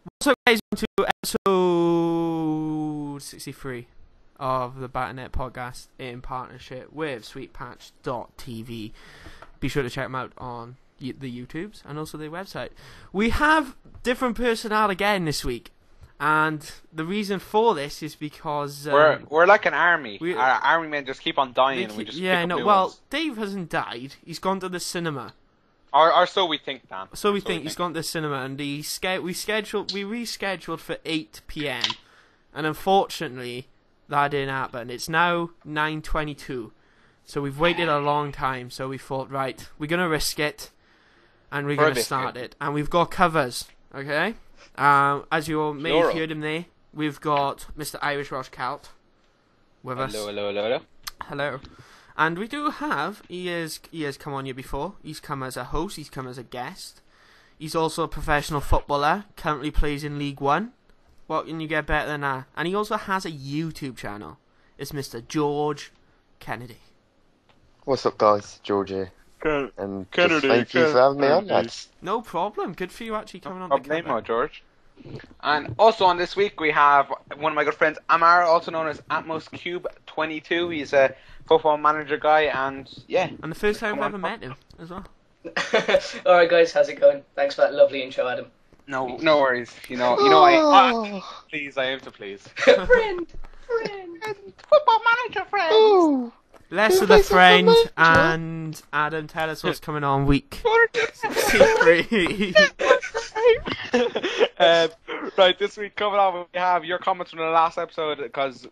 What's up, guys? Welcome to episode 63 of the Banter Podcast in partnership with Sweetpatch.tv. Be sure to check them out on the YouTubes and also their website. We have different personnel again this week, and the reason for this is because we're like an army. Our army men just keep on dying. And we just pick up new ones. Dave hasn't died. He's gone to the cinema. Or so we think, Dan. So we think he's gone to the cinema, and we rescheduled for 8 p.m. and unfortunately that didn't happen. It's now 9:22, so we've waited a long time. So we thought, right, we're gonna risk it, and we're gonna start it. And we've got covers, okay? As you all may have heard him there, we've got Mr. Irish Rosh Celt with us. Hello. And we do have, he has come on here before. He's come as a host, he's come as a guest. He's also a professional footballer, currently plays in League One. What can you get better than that? And he also has a YouTube channel. It's Mr. George Kennedy. What's up, guys? George here. And Kennedy, thank you for having me on, lads. No problem. Good for you actually coming on the cover. George. And also on this week we have one of my good friends, Amar, also known as Atmos Cube 22. He's a football manager guy, and yeah. And the first time I've ever met him as well. Alright guys, how's it going? Thanks for that lovely intro, Adam. No worries. You know, I am to please. Friend. Football manager friend. Ooh. Less of the friend, and Adam, tell us what's coming on week 3. Right, this week coming on, we have your comments from the last episode, because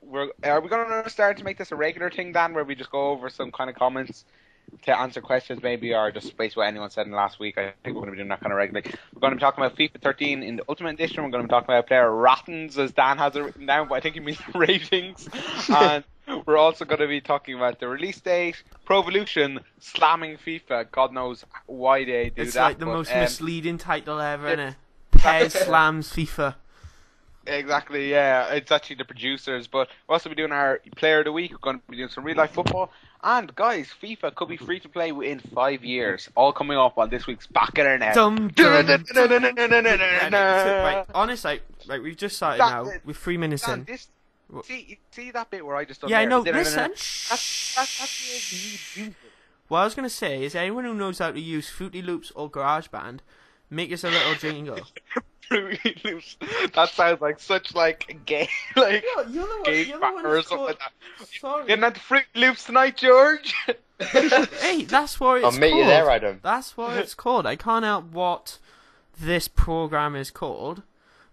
are we going to start to make this a regular thing, Dan, where we just go over some kind of comments to answer questions maybe, or just space what anyone said in the last week? I think we're going to be doing that kind of regularly. We're going to be talking about FIFA 13 in the Ultimate Edition. We're going to be talking about player Rottens, as Dan has it written down, but I think he means ratings. And we're also going to be talking about the release date, Pro Evolution slamming FIFA. God knows why they do that. It's like the most misleading title ever, isn't it? Pez slams FIFA. Exactly, yeah. It's actually the producers. But we'll also be doing our Player of the Week. We're going to be doing some real-life football. And, guys, FIFA could be free to play within 5 years. All coming up on this week's Back in Our Net. Right, honestly, right, we've just started now. We're 3 minutes in. See that bit where I just done Yeah, I know. there? Listen. That's What I was going to say is, anyone who knows how to use Fruity Loops or GarageBand, make us a little jingle. Fruity Loops. That sounds like such like gay, like gay or something like that. Sorry. Getting at the Fruity Loops tonight, George. Hey, that's what it's called. I'll meet you there, Adam. That's what it's called. I can't help what this program is called.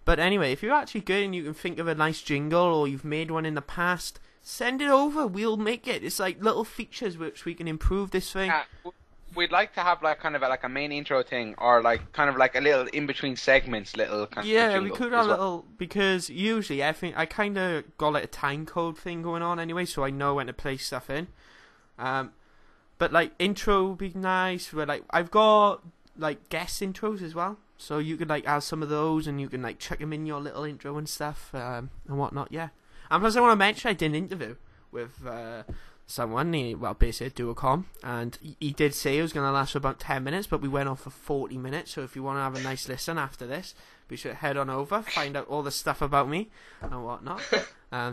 But anyway, if you're actually good and you can think of a nice jingle, or you've made one in the past, send it over. We'll make it. It's like little features which we can improve this thing. We'd like to have like kind of like a main intro thing, or like kind of like a little in between segments, little kind of jingle. We could have a little, because usually I think I kind of got like a time code thing going on anyway, so I know when to place stuff in. But like intro would be nice. Where like I've got like guest intros as well. So you could like add some of those, and you can like check them in your little intro and stuff, and whatnot. Yeah. And plus, I want to mention I did an interview with someone. Basically Duocom, and he did say it was going to last for about 10 minutes, but we went on for 40 minutes. So if you want to have a nice listen after this, be sure to head on over, find out all the stuff about me and whatnot,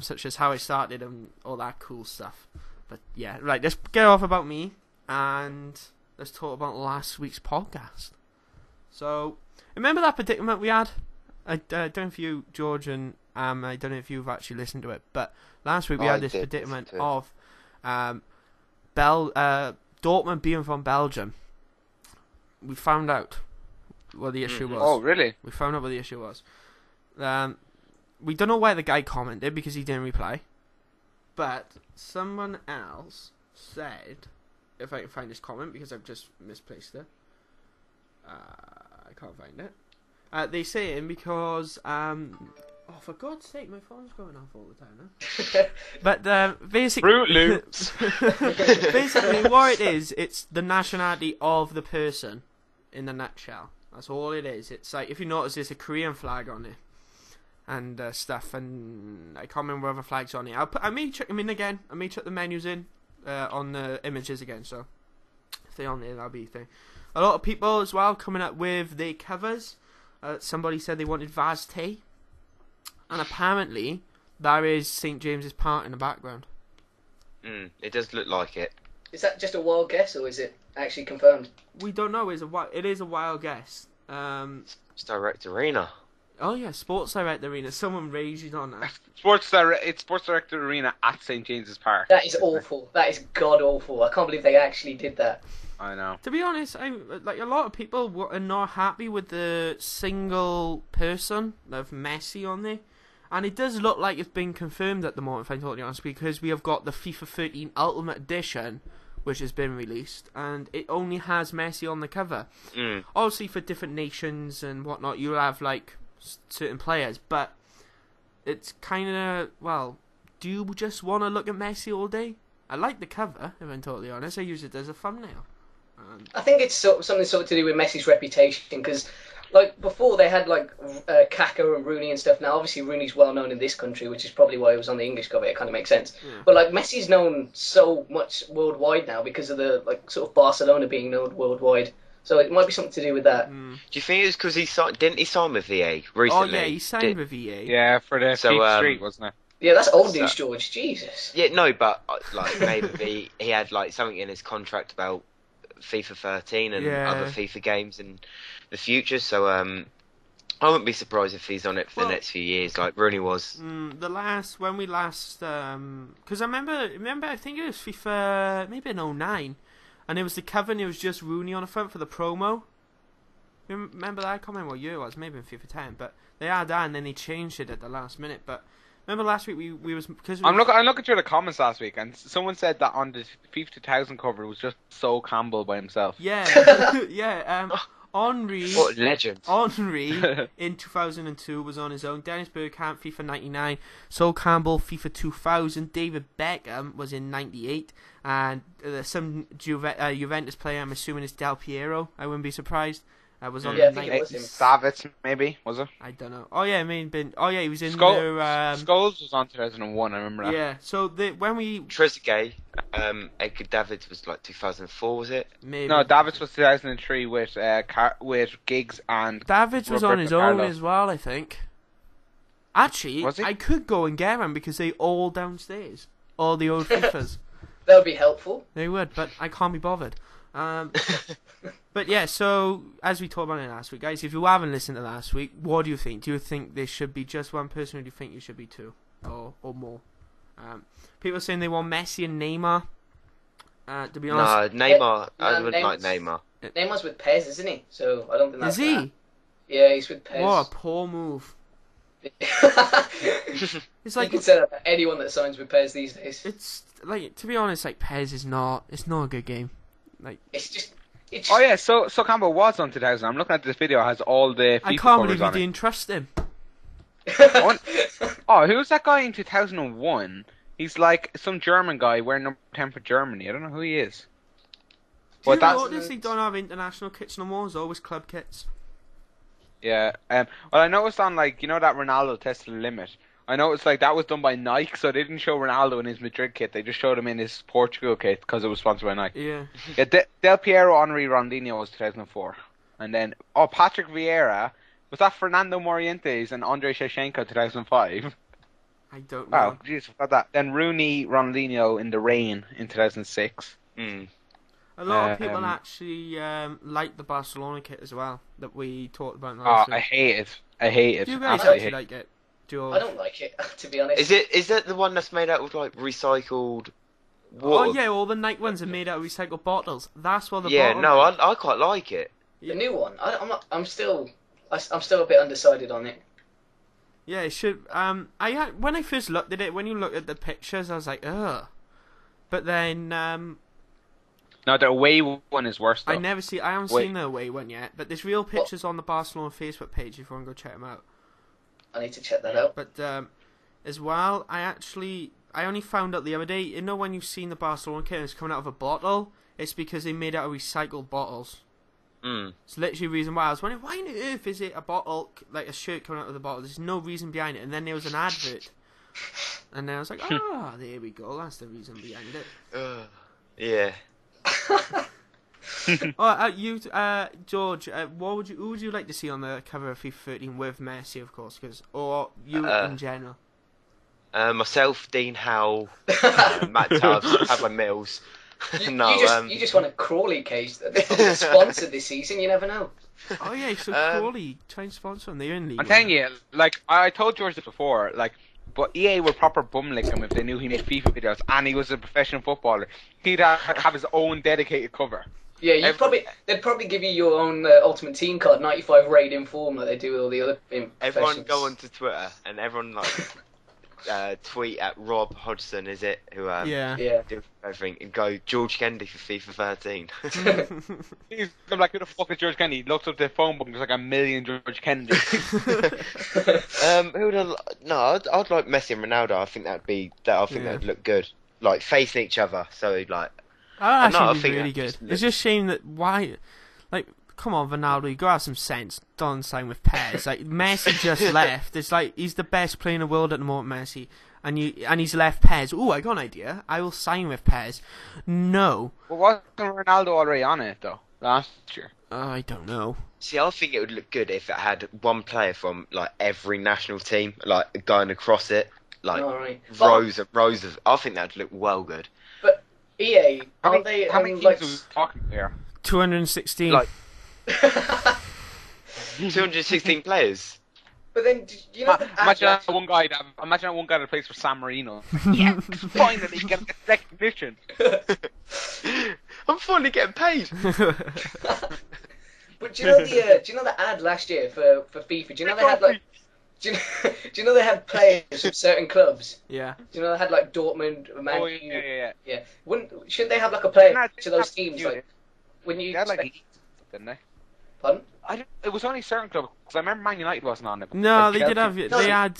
such as how I started and all that cool stuff. But yeah, right. Let's get off about me and let's talk about last week's podcast. So. Remember that predicament we had? I don't know if you, George, and I don't know if you've actually listened to it, but last week we had this predicament of Dortmund being from Belgium. We found out what the issue was. Oh, really? We found out what the issue was. We don't know why the guy commented, because he didn't reply. But someone else said, if I can find this comment, because I've just misplaced it. I can't find it. They say it because oh, for God's sake, my phone's going off all the time now. But basically, Fruit Loops. Basically, what it is, it's the nationality of the person in a nutshell. That's all it is. It's like, if you notice, there's a Korean flag on it and stuff, and I can't remember what other flags on it. I may check them in again. I may check the menus in on the images again. So if they're on there, that'll be the thing. A lot of people as well coming up with their covers. somebody said they wanted Vaz Tea, and apparently there is St James's Park in the background. It does look like it. Is that just a wild guess, or is it actually confirmed? We don't know. It is a wild guess. It's Direct Arena. Oh yeah, Sports Direct Arena. Someone raging on that. It's Sports Direct Arena at St James's Park. That is awful. That is god awful. I can't believe they actually did that. I know. To be honest, a lot of people are not happy with the single person of Messi on there. And it does look like it's been confirmed at the moment, if I'm totally honest, because we have got the FIFA 13 Ultimate Edition, which has been released, and it only has Messi on the cover. Obviously, for different nations and whatnot, you'll have, like, certain players, but it's kind of, well, do you just want to look at Messi all day? I like the cover, if I'm totally honest. I use it as a thumbnail. I think it's something to do with Messi's reputation, because like before they had like Kaka and Rooney and stuff. Now obviously Rooney's well known in this country, which is probably why it was on the English cover. It kind of makes sense. Yeah. But like Messi's known so much worldwide now because of the like sort of Barcelona being known worldwide. So it might be something to do with that. Do you think it was because didn't he sign with VA recently? Oh yeah, he signed with VA. Yeah, for the Peep Street, wasn't it? Yeah, that's old news, George. Jesus. Yeah, no, but like maybe he had like something in his contract about FIFA 13 and other FIFA games in the future. So I wouldn't be surprised if he's on it for the next few years, like Rooney was. Because I remember I think it was FIFA maybe in 09, and it was the cover and it was just Rooney on the front for the promo. You remember that? I can't remember what year it was. Maybe in FIFA 10, but they had that and then they changed it at the last minute. But remember last week we was because I'm looking through the comments last week, and someone said that on the FIFA 2000 cover it was just Sol Campbell by himself. Yeah, yeah. Henry, what a legend! Henry in 2002 was on his own. Dennis Bergkamp, FIFA 99. Sol Campbell, FIFA 2000. David Beckham was in 98, and some Juventus player. I'm assuming it's Del Piero. I wouldn't be surprised. Was on I think it was him. Savic, maybe, was it? I don't know. Oh yeah, he was in Scholes was on 2001. I remember that. Yeah. So when we Trezeguet, Edgar Davids was like 2004, was it? Maybe. No, Davids was 2003 with Giggs and Davids was Roberto on his own Carlos as well, I think. Actually, Was he? I could go and get them because they all downstairs, all the old FIFAs. That would be helpful. They would, but I can't be bothered. But yeah, so as we talked about it last week, guys, if you haven't listened to last week, what do you think? Do you think there should be just one person, or do you think you should be two or more? People are saying they want Messi and Neymar. To be honest, no, Neymar. I wouldn't like Neymar. Neymar's with Pez, isn't he? So I don't think that's is he? That. Yeah, he's with Pez. What a poor move. It's like you can say that about anyone that signs with Pez these days. It's like, to be honest, like Pez is not. It's not a good game. Like it's just. Oh yeah, so Campbell was on 2000. I'm looking at this video. It has all the FIFA I can't covers believe you on it. didn't trust him. Oh, who's that guy in 2001? He's like some German guy wearing number 10 for Germany. I don't know who he is. Do you But notice they don't have international kits no more? It's always club kits. Yeah. Well, I noticed on that Ronaldo tested the limit. I noticed that was done by Nike, so they didn't show Ronaldo in his Madrid kit. They just showed him in his Portugal kit because it was sponsored by Nike. Yeah. Del Piero, Henry, Ronaldinho was 2004, and then Patrick Vieira, was that Fernando Morientes and Andrei Shevchenko 2005? I don't know. Wow, jeez, forgot that. Then Rooney, Ronaldinho in the rain in 2006. A lot of people actually like the Barcelona kit as well that we talked about. I hate it. I hate it. Do you guys Absolutely actually like it? I don't like it, to be honest. Is it the one that's made out of like recycled water? Oh yeah, all the Nike ones are made out of recycled bottles. That's what the I quite like it. The new one, I'm still a bit undecided on it. Yeah, it should. When I first looked at it, when you look at the pictures, I was like, ugh. But then, no, the away one is worse. Though. I haven't seen the away one yet. But there's real pictures on the Barcelona Facebook page if you want to go check them out. I need to check that out. But as well, I only found out the other day. You know when you've seen the Barcelona kit and it's coming out of a bottle, it's because they made it out of recycled bottles. It's literally the reason why I was wondering, why on earth is it a bottle, like a shirt coming out of the bottle? There's no reason behind it. And then there was an advert. And then I was like, there we go. That's the reason behind it. Yeah. George, who would you like to see on the cover of FIFA 13 with Messi, of course, or you in general? Myself, Dean Howell, Matt Tubbs, Padman Mills. You just want a Crawley case. They're probably sponsored this season. You never know. Oh yeah, so Crawley try and sponsor them. They're in league. I'm telling you, like I told George this before, like, but EA would proper bumlick him if they knew he made FIFA videos and he was a professional footballer. He'd have his own dedicated cover. Yeah, they'd probably give you your own Ultimate Team card, 95 raid inform like they do with all the other Everyone go onto Twitter and everyone tweet at Rob Hodgson, is it? Who do everything and go George Kennedy for FIFA 13. I'm like, who the fuck is George Kennedy? He looks up the phone book and there's like 1 million George Kennedy. I'd like Messi and Ronaldo. I think that'd look good. Like facing each other, so like. I think really good. It's just a shame that come on, Ronaldo, you gotta have some sense. Don't sign with Pez. Like Messi just left. It's like he's the best player in the world at the moment, Messi, and he's left Pez. Oh, I got an idea. I will sign with Pez. No. Well, wasn't Ronaldo already on it though last year? I don't know. See, I think it would look good if it had one player from like every national team, like going across it, like rows of. I think that'd look well good. But EA, how many teams are we talking here? 216. Like 216 players. But then, you know, imagine that one guy that plays for San Marino. Yeah, finally getting recognition. I'm finally getting paid. But do you know the ad last year for FIFA? Do you know they had like? Do you know they had players from certain clubs? Yeah. Do you know they had like Dortmund, Man Oh U? Yeah. Shouldn't they have like a player to those teams? Like when you they had like, didn't they? Pardon? It was only certain clubs because I remember Man United wasn't on it. No, like they did have. They had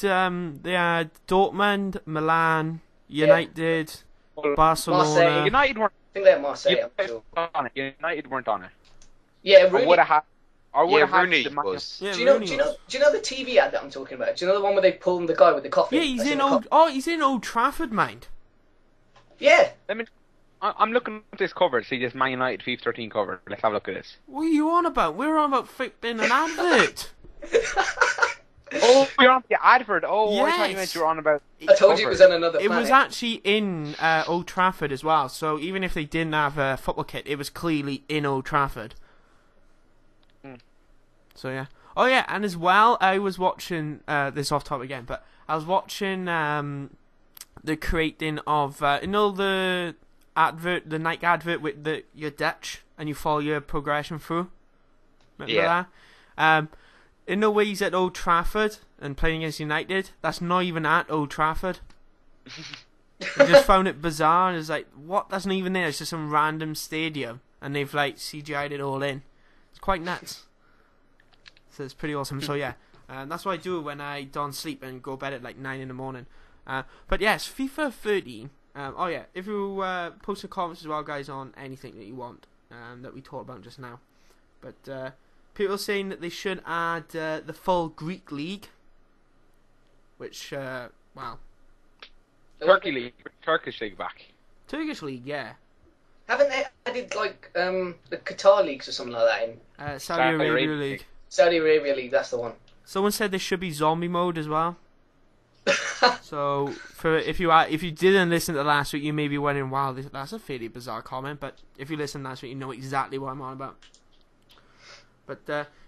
Dortmund, Milan, United, Barcelona. Marseille. United weren't. I think they had Marseille. On it. United weren't on it. Yeah, Rooney. I would have had. Rooney was. Do you know the TV ad that I'm talking about? Do you know the one where they pull the guy with the coffee? Yeah, he's in Old Trafford, mind. Yeah. I'm looking at this cover to see this Man United FIFA 13 cover. Let's have a look at this. What are you on about? We're on about flipping an advert. Oh, you're on the advert. Oh, yes. I thought you meant you were on about. I told you it was on another planet. It was actually in Old Trafford as well. So even if they didn't have a football kit, it was clearly in Old Trafford. So yeah. Oh yeah, and as well, I was watching this off topic again, but I was watching the creating of the advert, the Nike advert with your Dutch, and you follow your progression through. Remember that? In the way he's at Old Trafford and playing against United, that's not even at Old Trafford. I just found it bizarre. It's like, what? That's not even there. It's just some random stadium, and they've like CGI'd it all in. It's quite nuts. So it's pretty awesome. So yeah, that's what I do when I don't sleep and go to bed at like 9 in the morning. But yes, FIFA 13. Oh yeah, if you post in comments as well, guys, on anything that you want that we talked about just now. But people are saying that they should add the full Greek league, which wow. Turkish league back. Turkish league, yeah. Haven't they added like the Qatar leagues or something like that in? Saudi Arabia League. Saudi Arabia League, that's the one. Someone said there should be zombie mode as well. So if you didn't listen to last week, you may be wondering, wow, that's a fairly bizarre comment. But if you listened last week, you know exactly what I'm on about. But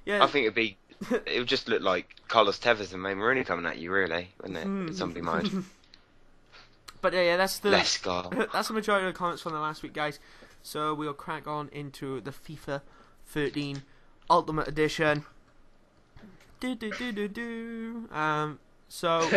yeah, I think it would just look like Carlos Tevez and Wayne Rooney coming at you, really, wouldn't it? In zombie mode. But yeah, that's the that's the majority of the comments from the last week, guys. So we'll crack on into the FIFA 13 Ultimate Edition. So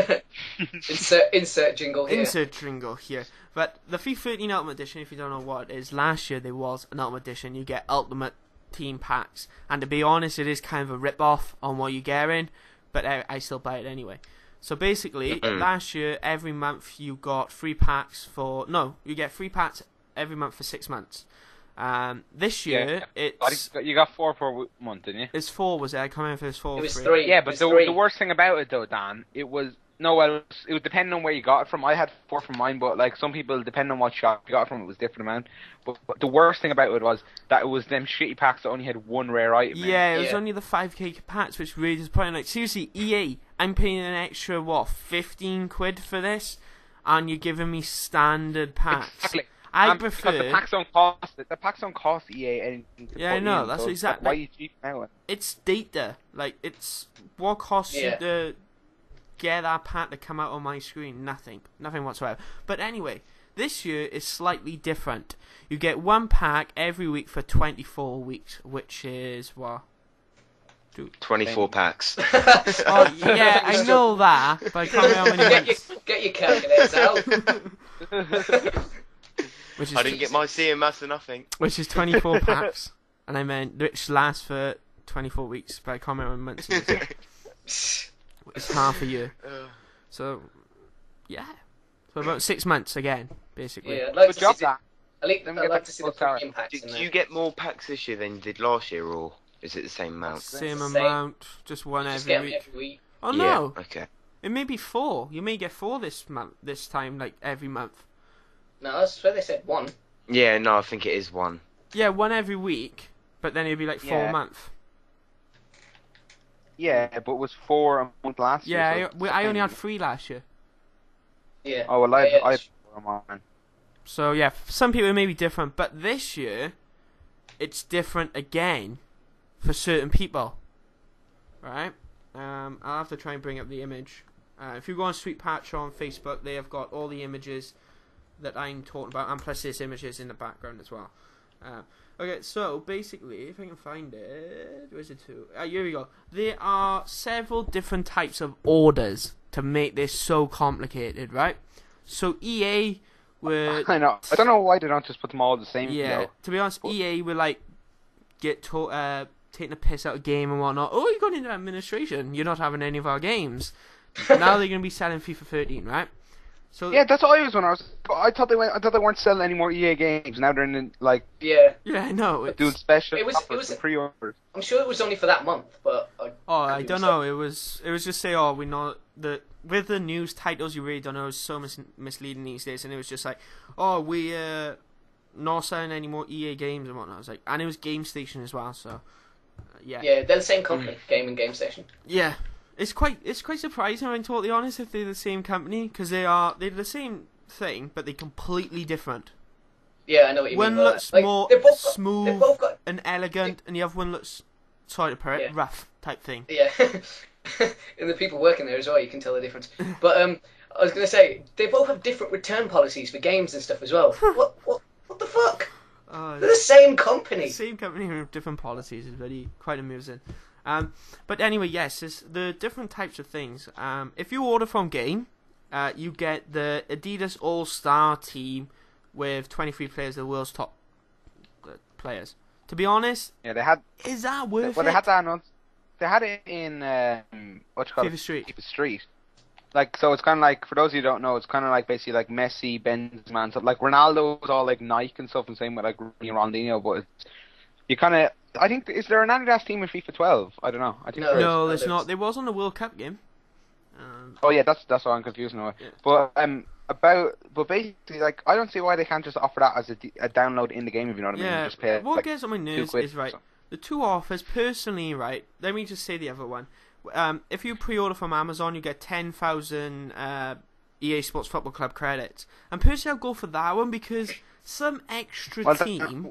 insert jingle here. Insert jingle here. But the FIFA 13 Ultimate Edition, if you don't know what it is, last year there was an Ultimate Edition. You get Ultimate Team packs, and to be honest, it is kind of a rip-off on what you get in, but I still buy it anyway. So basically, last year, every month you got free packs you get free packs every month for 6 months. This year, you got 4 per month, didn't you? It's 4, was it? I can't remember if it was 4 or 3. It was 3. Yeah, but the worst thing about it, though, Dan, it was No, well, it was depending on where you got it from. I had 4 from mine, but like some people, depending on what shop you got it from, it was different amount. But the worst thing about it was that it was them shitty packs that only had one rare item. Yeah, it was only the 5k packs, which really disappointing. Like seriously, EA, I'm paying an extra 15 quid for this, and you're giving me standard packs. Exactly. I prefer because the packs don't cost EA anything. Yeah, I know. That's exactly. Why are you cheap now? It's data. Like it's what costs you to get that pack to come out on my screen. Nothing whatsoever. But anyway, this year is slightly different. You get one pack every week for 24 weeks, which is what? 24 packs. Oh yeah, I know that, but I can't remember how many months. Get your calculators out. I didn't get my C in maths or nothing. Which is 24 packs, and I meant which lasts for 24 weeks, but I can't remember months. It's half a year. So, yeah. So about 6 months again, basically. Yeah, I'd like Good job, that. I'd like to see the Sorry. premium packs. Did you get more packs this year than you did last year, or is it the same amount? Same amount, just one every week. Oh no! Yeah, okay. It may be 4. You may get 4 this time, like every month. No, that's where they said 1. Yeah, no, I think it is 1. Yeah, 1 every week, but then it'd be like 4 a month. Yeah, but it was 4 a month last year. Yeah, I only had 3 last year. Yeah. Oh, well, I had 4 on mine. So yeah, some people it may be different, but this year, it's different again for certain people. Right? I'll have to try and bring up the image. If you go on Sweetpatch on Facebook, they have got all the images that I'm talking about, and plus there's images in the background as well. Okay, so basically, if I can find it, where's it to? Here we go. There are several different types of orders to make this so complicated, right? So EA would... I know. I don't know why they don't just put them all the same. Yeah, to be honest, EA would like get taking a piss out of game and whatnot. Oh, you got into administration. You're not having any of our games. Now they're going to be selling FIFA 13, right? So yeah, that's what I was when I thought they weren't selling any more EA games. Now they're in like yeah, I know. Doing special it was pre-orders. I'm sure it was only for that month, but I don't know. It was just say we know that with the news titles you really don't know. It's so misleading these days, and it was just like we not selling any more EA games and whatnot. I was like, and it was Game Station as well. So yeah, they're the same company, Game Station. Yeah. It's quite surprising, if I'm totally honest, if they're the same company, because they're the same thing, but they're completely different. Yeah, I know what you mean. One looks more smooth and elegant, and the other one looks, sorry to put it, rough type thing. Yeah, and the people working there as well, you can tell the difference. But I was going to say, they both have different return policies for games and stuff as well. What the fuck? They're the same company. Same company with different policies is really quite amusing. But anyway, yes, there's the different types of things. If you order from Game, you get the Adidas All-Star team with 23 players, the world's top players. To be honest, is that worth it? They had that. They had it in FIFA Street. FIFA Street. Like, so it's kind of like, for those of you who don't know, it's kind of like basically like Messi, Benzema, and stuff. Like Ronaldo was all like Nike and stuff, and same with like Ronaldinho, but you kind of. I think, is there an Adidas team in FIFA 12? I don't know. I think no, there's not. There was on the World Cup game. Oh yeah, that's why I'm confused now. Yeah. But basically, like, I don't see why they can't just offer that as a download in the game, if you know what I mean. Yeah. Just pay, what gets on my nerves is right. The two offers, personally, right. Let me just say the other one. If you pre-order from Amazon, you get 10,000 EA Sports Football Club credits. And personally, I'll go for that one because some extra team.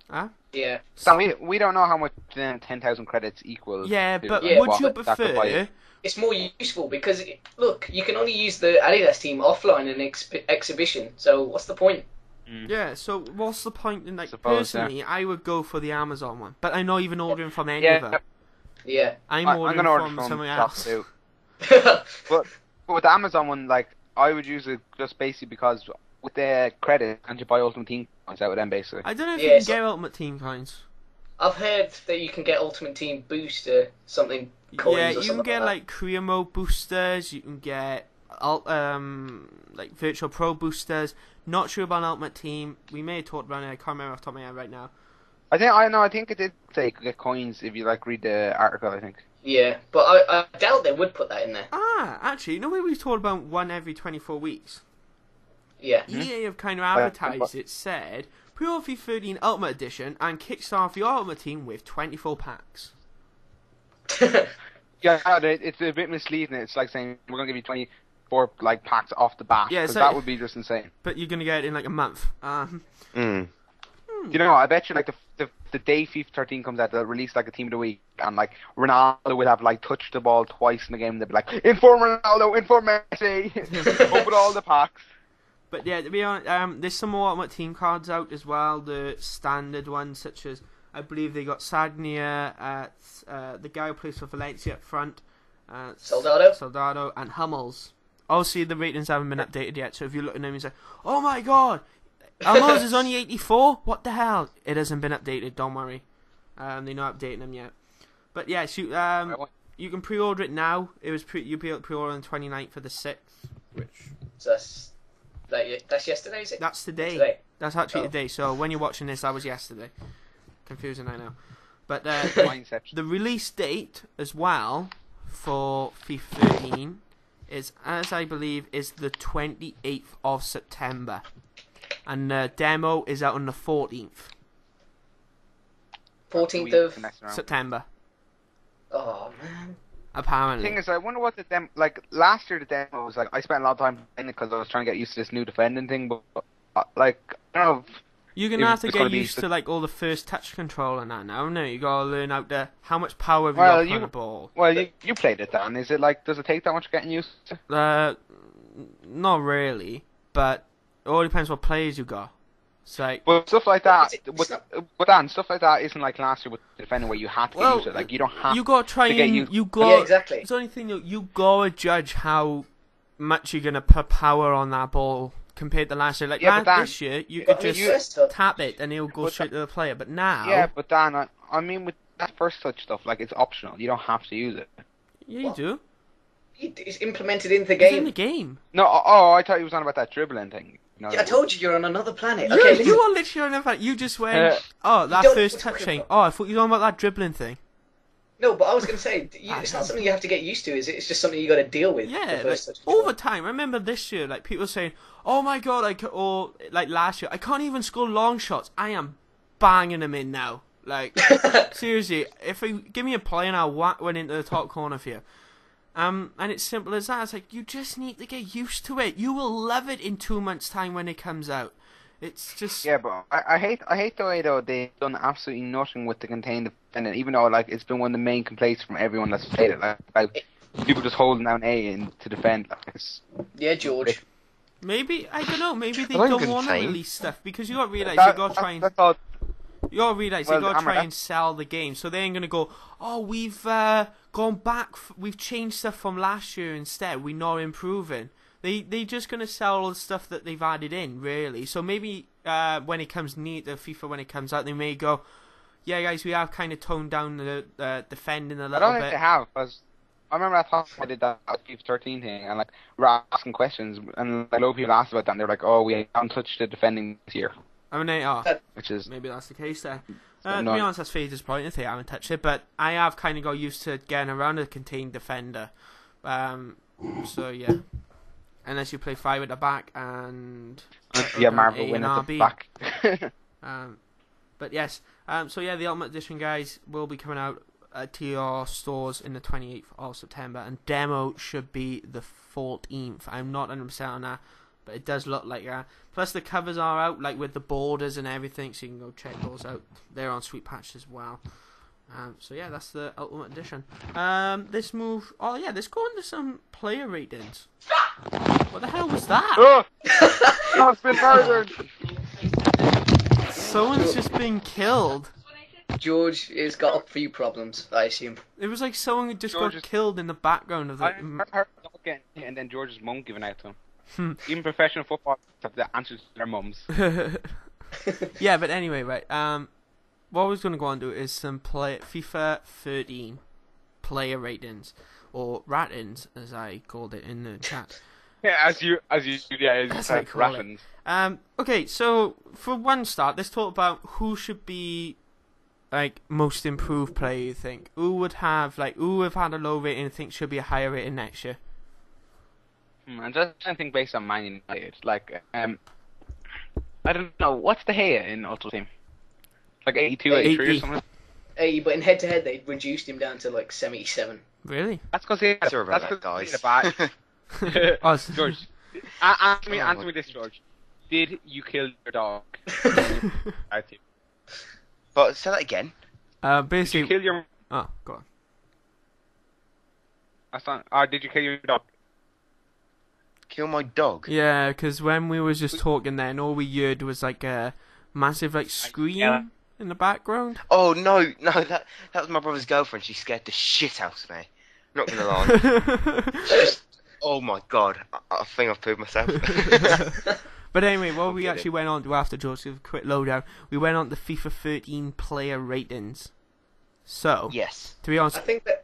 Huh? Yeah. So we don't know how much 10,000 credits equals. Yeah, but would you prefer? It's more useful because look, you can only use the Adidas team offline in exhibition. So what's the point? Yeah. So what's the point in like? Personally, I would go for the Amazon one, but I'm not even ordering from any of them. Yeah. I'm ordering from somewhere else. but with the Amazon one, like I would use it just basically because with their credit, and you buy Ultimate Team coins out with them basically. I don't know if you can get Ultimate Team coins. I've heard that you can get Ultimate Team booster something coins. Yeah, or you can get like career mode boosters. You can get like virtual pro boosters. Not sure about Ultimate Team. We may have talked about it. I can't remember off the top of my head right now. I think it did say you could get coins if you like read the article. I think. Yeah, but I doubt they would put that in there. Actually, you know we talked about one every 24 weeks? Yeah. EA have kind of advertised it, said, pre-order FIFA 13 Ultimate Edition and kickstart the Ultimate Team with 24 packs. Yeah, it's a bit misleading. It's like saying we're going to give you 24 like packs off the bat. Yeah, because so that would be just insane. But you're going to get it in like a month. You know, I bet you like the day FIFA 13 comes out, they'll release like a team of the week, and like Ronaldo will have like touched the ball twice in the game. They'll be like, inform Ronaldo, inform Messi, open all the packs. But yeah, to be honest, there's some more Ultimate Team cards out as well. The standard ones, such as I believe they got Sagnia, the guy who plays for Valencia up front, Soldado, and Hummels. Obviously, the ratings haven't been updated yet, so if you look at them, you say, "Oh my God, Hummels is only 84. What the hell?" It hasn't been updated. Don't worry, they're not updating them yet. But yes, you can pre-order it now. You'll be able to pre-order on the 29th for the 6th, which. So that's yesterday, is it? That's today. That's actually today. So when you're watching this, that was yesterday. Confusing, I know. But the release date as well for FIFA 13 is, as I believe, is the 28th of September. And the demo is out on the 14th. 14th of September. Oh, man. Apparently. The thing is, I wonder what the demo... Like, last year the demo was like... I spent a lot of time playing it because I was trying to get used to this new defending thing, but like, I don't know if... You're going to have to get used to like all the first touch control and that now, no? You got to learn out there how much power have you got on the ball. Well, you played it, Dan. Is it like, does it take that much getting used to? Not really, but it all depends what players you got. It's like, but stuff like that, but Dan, stuff like that isn't like last year with defending where you had to get used to it. Like, you don't have you got to try get and used. Yeah, exactly. It's the only thing you got to judge how much you're going to put power on that ball compared to last year. Like, this year, you could just tap it and it'll go straight to the player. But now... Yeah, but Dan, I mean, with that first touch stuff, like, it's optional. You don't have to use it. Yeah, you do. It's implemented into the game. It's in the game. No, I thought you was on about that dribbling thing. Yeah, I told you you're on another planet. Yeah, Okay, you are literally on another planet. You just went, that first touch thing. Oh, I thought you were on about that dribbling thing. No, but I was going to say, it's not something you have to get used to, is it? It's just something you got to deal with. Yeah, like, over time. I remember this year, like, people saying, "Oh my God," or like last year, "I can't even score long shots. I am banging them in now." Like, seriously, if you give me a play and I'll whack one into the top corner for you. And it's simple as that. It's like, you just need to get used to it. You will love it in 2 months' time when it comes out. It's just... Yeah, but I hate the way, though, they've done absolutely nothing with the contained defendant, even though, like, it's been one of the main complaints from everyone that's played it. Like people just holding down A to defend. Like, yeah, George. Maybe, I don't know, maybe they don't want to release stuff, because you got to realise you got to try and... You got to realise they got to try and sell the game, so they ain't going to go, "Oh, we've gone back, we've changed stuff from last year instead, we're not improving." They just going to sell all the stuff that they've added in, really. So maybe when it comes near to FIFA, when it comes out, they may go, "Yeah, guys, we have kind of toned down the defending a little bit." I don't think they have, because I remember I did that FIFA 13 thing, and like we were asking questions, and like, a lot of people asked about that, and they were like, "Oh, we haven't touched the defending this year." I mean, they are. Which is maybe that's the case there. To be honest, that's fairly disappointing if they haven't touched it, but I have kind of got used to getting around a contained defender. So yeah. Unless you play 5 at the back and Marvel win at the back. But yes, so yeah, the Ultimate Edition, guys, will be coming out to your stores in the 28th of September, and demo should be the 14th. I'm not 100% on that, but it does look like that. Plus the covers are out, like with the borders and everything, so you can go check those out. They're on Sweetpatch as well. So yeah, that's the Ultimate Edition. Let's move. Oh yeah, let's go into some player ratings. What the hell was that? Oh, it's been murdered. Someone's just been killed. George has got a few problems, I assume. It was like someone got killed in the background of the... I heard getting hit and then George's mum giving out to him. Even professional football have the answers to their mums. Yeah, but anyway, right. What I was going to go on to is some FIFA 13 player ratings, or ratings, as I called it in the chat. Yeah, as you said, ratings. Okay, so for one start, let's talk about who should be like most improved player you think? Who would have had a low rating and think should be a higher rating next year? I'm just trying to think based on Man United. Like, I don't know. What's the Gea in Ultimate Team? Like 82, 83 or something? 80, but in head-to-head they reduced him down to like 77. Really? That's because he had Sorry about that, guys. George, answer me this, George. Did you kill your dog? But say that again. Basically. Did you kill your... Oh, go on. That's not... did you kill your dog? Kill my dog? Yeah, because when we was just talking then, all we heard was like a massive like scream in the background. Oh, no, that was my brother's girlfriend. She scared the shit out of me. Not gonna lie. Oh my god, I think I've proved myself. But anyway, what we actually went on to after George, give a quick lowdown, we went on to FIFA 13 player ratings. So, yes. To be honest, I think that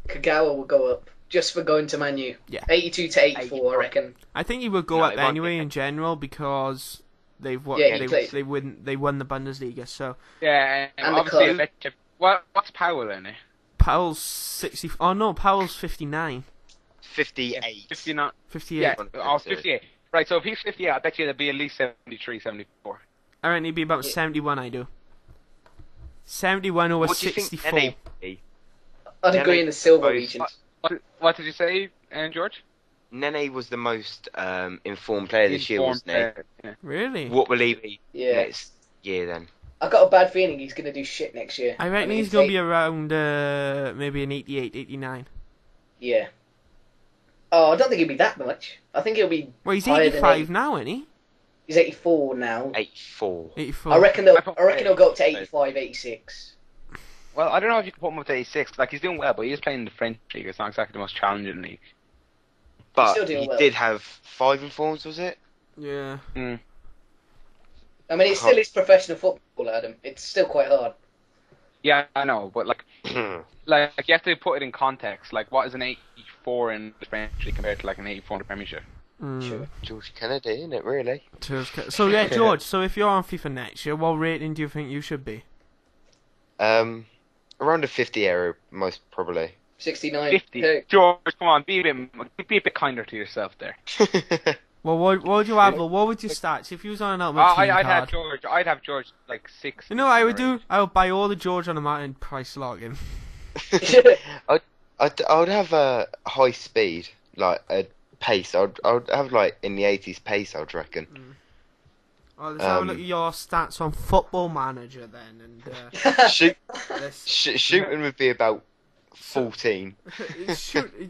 Kagawa will go up just for going to Man U. Yeah. 82 to 84, I reckon. I think he would go up anyway in general because they've won. Yeah, they won the Bundesliga. So yeah, and obviously. What's Powell in it? Powell's 60. Oh no, Powell's 59. 58. 59. 58. Yeah, 58. Right, so if he's 58, I bet you there'd be at least 73, 74. I reckon he'd be about 71, I do. 71 over 64. I'd agree in the silver region. What did you say, George? Nene was the most informed player this year, wasn't he? Yeah. Really? What will he be next year then? I've got a bad feeling he's going to do shit next year. I reckon he's going to be around maybe an 88, 89. Yeah. Oh, I don't think he'll be that much. I think he'll be. Well, he's 85 now, isn't he? He's 84 now. 84. I reckon he'll go up to 85, 86. Well, I don't know if you can put him up to 86. Like, he's doing well, but he's playing in the French league. It's not exactly the most challenging league. But he did have 5 informs, was it? Yeah. Mm. I mean, it still is professional football, Adam. It's still quite hard. Yeah, I know, but like you have to put it in context. Like, what is an 84 in the French league compared to like an 84 in the Premiership? Sure. George Kennedy, isn't it, really? So yeah, George. So if you're on FIFA next year, what rating do you think you should be? Around the 50 area, most probably. 69. 50. Hey. George, come on, be a bit kinder to yourself there. Well, what would you have? What would you start? If you was on an ultimate team I'd card? have George like 6. You know what I would do? I would buy all the George on the mountain price login. I would have a high speed, like a pace. I would have like in the 80s pace, I would reckon. Oh, let's have a look at your stats on Football Manager then, and shooting would be about 14.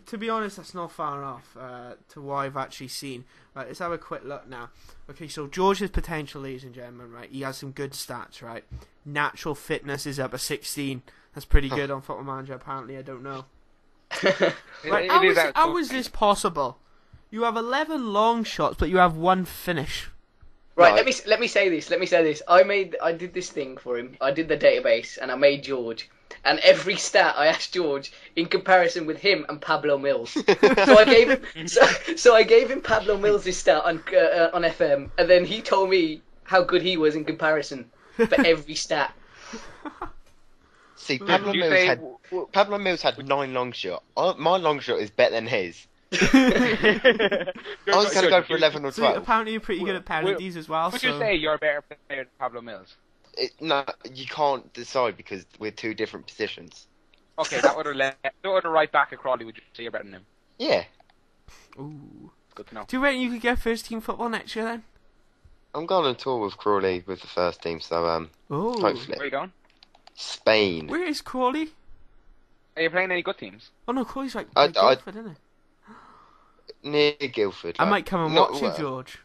To be honest, that's not far off to what I've actually seen. Right, let's have a quick look now. Okay, so George's potential, ladies and gentlemen, right? He has some good stats, right? Natural fitness is up at 16. That's pretty good on Football Manager, apparently. I don't know. Right, how is this possible? You have 11 long shots, but you have 1 finish. Right, let me say this. I did this thing for him. I did the database, and I made George. And every stat I asked George in comparison with him and Pablo Mills. So I gave him Pablo Mills' stat on FM, and then he told me how good he was in comparison for every stat. See, Pablo Mills had 9 long shot. My long shot is better than his. I was going to go for 11 or 12. So apparently you're pretty good at penalties as well. Would you say you're a better player than Pablo Mills? No, you can't decide because we're 2 different positions. Okay, that other right back at Crawley, would you say you're better than him? Yeah. Ooh. Good to know. Do you reckon you could get first team football next year then? I'm going on tour with Crawley with the first team, so hopefully. Where are you going? Spain. Where is Crawley? Are you playing any good teams? Oh no, Crawley's like Guildford, isn't it? Near Guildford. I might come and watch you, George.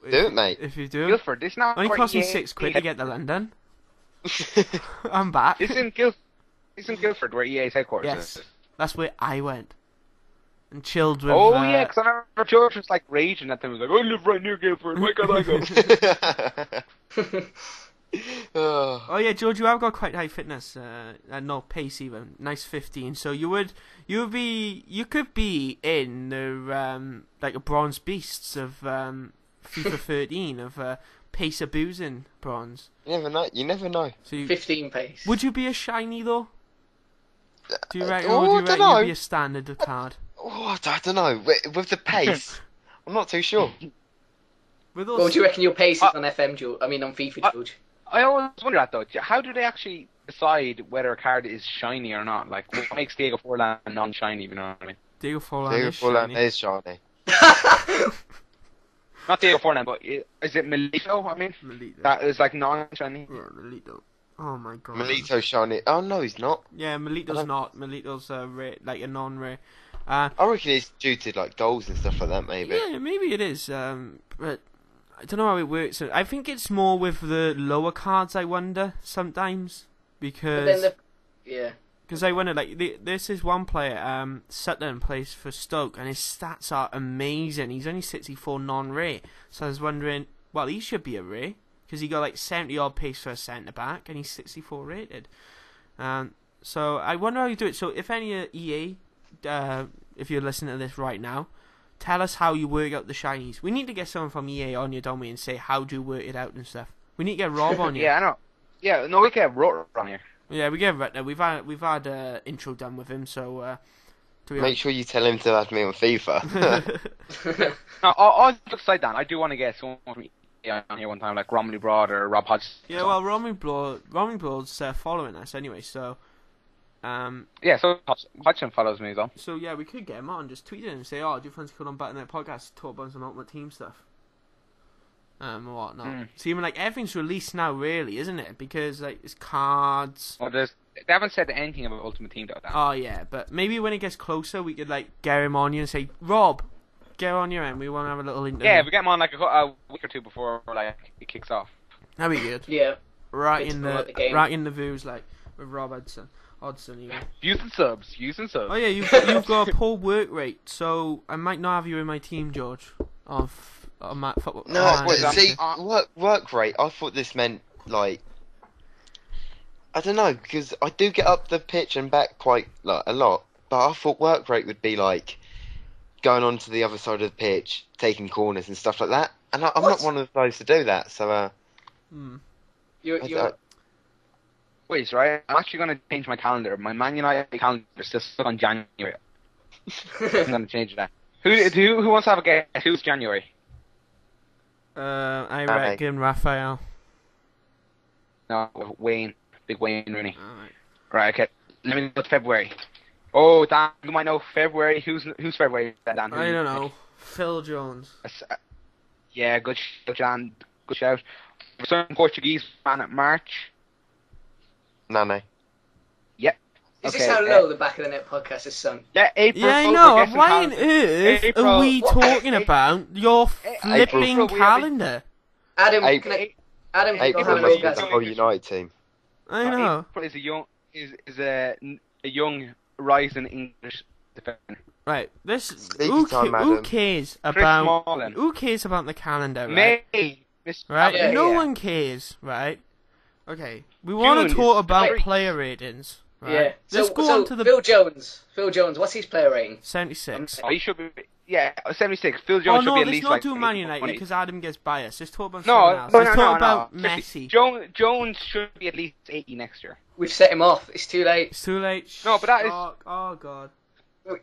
Do it, mate. If you do. Guildford, it's not. Only cost me £6 to get to London. I'm back. Isn't Guildford where EA's headquarters Yes, is? that's where I went and chilled with. Oh yeah, because I remember George was like raging at them. He was like, "I live right near Guildford. Why can't I go?" Oh yeah, George, you have got quite high fitness, and no pace even. Nice 15. So you could be in the like a bronze beasts of FIFA 13 of pace of boozing bronze. You never know. So 15 pace. Would you be a shiny though? Do you reckon? I Or do you reckon dunno. you'd be a standard card? Oh, I don't know. With the pace, I'm not too sure. With What do you reckon your pace is on FM, George? I mean, on FIFA, George? I always wonder that though. How do they actually decide whether a card is shiny or not? Like, what makes Diego Forlan non-shiny? You know what I mean? Diego Forlan Diego is Forlan shiny. is shiny. Not Diego Forlan, but is it Milito? I mean, Milito. that is like non-shiny. Yeah, Milito. Oh my god. Milito's shiny. Oh no, he's not. Yeah, Milito's not. Milito's rare, like a non-rare. I reckon it's due to like goals and stuff like that, maybe. Yeah, maybe it is. But I don't know how it works. I think it's more with the lower cards. I wonder sometimes because I wonder like this is one player. Sutton plays for Stoke and his stats are amazing. He's only 64 non-rare, so I was wondering. Well, he should be a rare because he got like 70 odd pace for a centre back and he's 64 rated. So I wonder how you do it. So if any EA, if you're listening to this right now, tell us how you work out the shinies. We need to get someone from EA on you, don't we, and say how do you work it out and stuff. We need to get Rob on you. Yeah, I know. Yeah, no, we can have Rotor on here. Yeah, we get Rotor. We've had intro done with him, so Make sure you tell him to add me on FIFA. No, I'll just say that. I do want to get someone from EA on here one time, like Romilly Broad or Rob Hodgson. Yeah, well, Romilly Broad's following us anyway, so. Yeah, so Hodgson follows me as well. So yeah, we could get him on, just tweet him and say, "Oh, do you fancy coming on Banter Podcast to talk about some Ultimate Team stuff?" Or whatnot. So even like everything's released now, really, isn't it? Because like it's cards. Well, they haven't said anything about Ultimate Team though. Oh yeah, but maybe when it gets closer, we could like get him on you and say, "Rob, get on your end. We want to have a little interview." Yeah, if we get him on like a week or two before like it kicks off. That'd be good. Yeah. Right It's in not the the game. right in the views, like with Rob Hodgson, even. Using subs. Oh yeah, you've got a poor work rate, so I might not have you in my team, George. On my football. No, see, work rate. I thought this meant like I don't know because I do get up the pitch and back quite like a lot, but I thought work rate would be like going on to the other side of the pitch, taking corners and stuff like that. And I'm not one of those to do that, so. You're Wait, right? I'm actually going to change my calendar. My Man United calendar is still stuck on January. I'm going to change that. Who wants to have a guess? Who's January? I reckon Raphael. No, Wayne. Big Wayne Rooney. Alright. Right, okay. Let me know February. Oh, Dan, you might know February. Who's February, Dan? I don't know. Phil Jones. Yeah, good shout, Dan. Good shout. Some Portuguese man at March. Nane. Yep. Is this how low the Back of the Net podcast is sung? Yeah, April. Yeah, I know. Why on earth April. are we talking about your flipping April. calendar? Adam, April. Adam, April can must you be the whole United team. I know. April is a young rising English defender. Right. This Sleepy time, who madam. cares Chris about Smalling. who cares about the calendar, right? May. Right? Yeah, no yeah. one cares, right? Okay. We want to June talk is about great. player ratings, right? Yeah. Let's So, go on to the Phil Jones. Phil Jones, what's his player rating? 76. Oh, he should be. Yeah, 76. Phil Oh Jones should no, be at let's least not like do Man United 20. because Adam gets biased. Let's talk about No, someone else. no, Let's no, talk no, about no. Messi. Jones should be at least 80 next year. We've set him off. It's too late. It's too late. No, but that is- Oh god.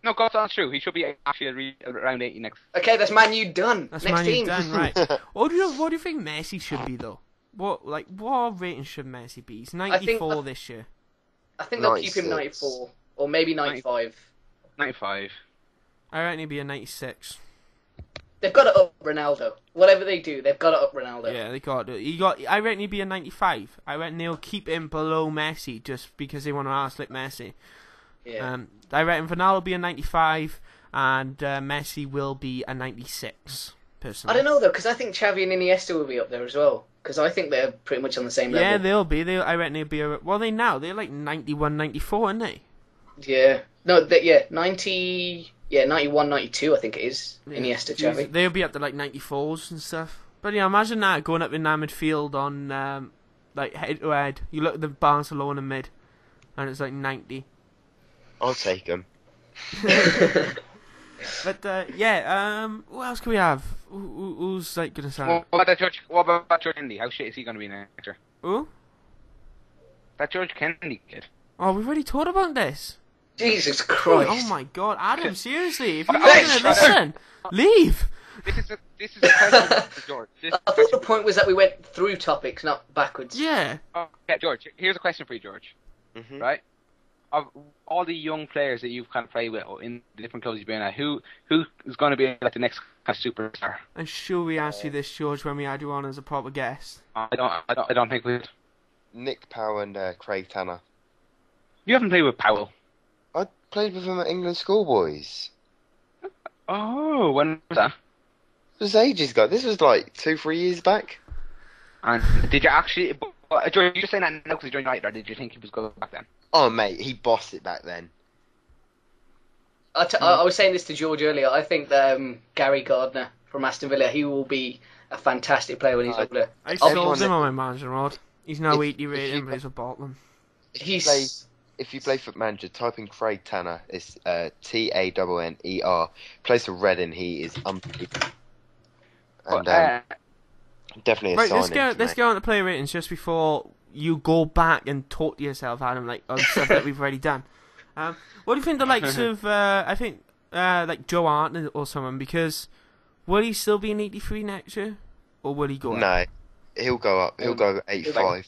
No, God, that's true. He should be actually around 80 next. Okay, that's Man U done. That's Next Man team. U done, right? What do you think Messi should be though? What rating should Messi be? He's 94 this year. I think they'll keep him 96. 94 or maybe 95. 95. I reckon he'd be a 96. They've got to up Ronaldo. Whatever they do, they've got to up Ronaldo. Yeah, they got it. I reckon he'd be a 95. I reckon they'll keep him below Messi just because they want to outslip Messi. Yeah. I reckon Ronaldo will be a 95 and Messi will be a 96. Personally. I don't know though, because I think Xavi and Iniesta will be up there as well. Because I think they're pretty much on the same level. Yeah, they'll be. I reckon they'll be. They're like 91, 94, aren't they? Yeah. No, 90. Yeah, 91, 92, I think it is. Iniesta, Xavi. They'll be up to like 94s and stuff. But yeah, imagine that going up in that midfield on like head to head. You look at the Barcelona mid, and it's like 90. I'll take him. But yeah, what else can we have? Who's like gonna say? What about George Kennedy? How shit is he gonna be next year? Who? That George Kennedy kid. Oh, we've already talked about this. Jesus Christ. Oh my God, Adam, seriously, if you're not gonna listen, leave. This is a question for George. I thought the point was that we went through topics, not backwards. Yeah. Okay, George. Here's a question for you, George. Mm-hmm. Right? Of all the young players that you've kind of played with in the different clubs you've been at, who is going to be like the next kind of superstar? And should we ask you this, George, when we had you on as a proper guest? I don't think we would. Nick Powell and Craig Tanner. You haven't played with Powell. I played with him at England Schoolboys. Oh, when was that? It was ages ago. This was like 2-3 years back. And did you actually? George, you just saying that now because he joined United, or did you think he was good back then? Oh, mate, he bossed it back then. I was saying this to George earlier. I think that Gary Gardner from Aston Villa, he will be a fantastic player when he's older. I sold him on my manager rod. He's now 80 rated and plays with Bolton. If you play Foot Manager, type in Craig Tanner. It's Tanner. Plays for Reading. He is unbelievable. And definitely a right, signing. let's go on to player ratings just before you go back and talk to yourself, Adam, like on stuff that we've already done. What do you think the likes of like Joe Hart or someone? Because will he still be an 83 next year, or will he go up? No, he'll go up. He'll go 85.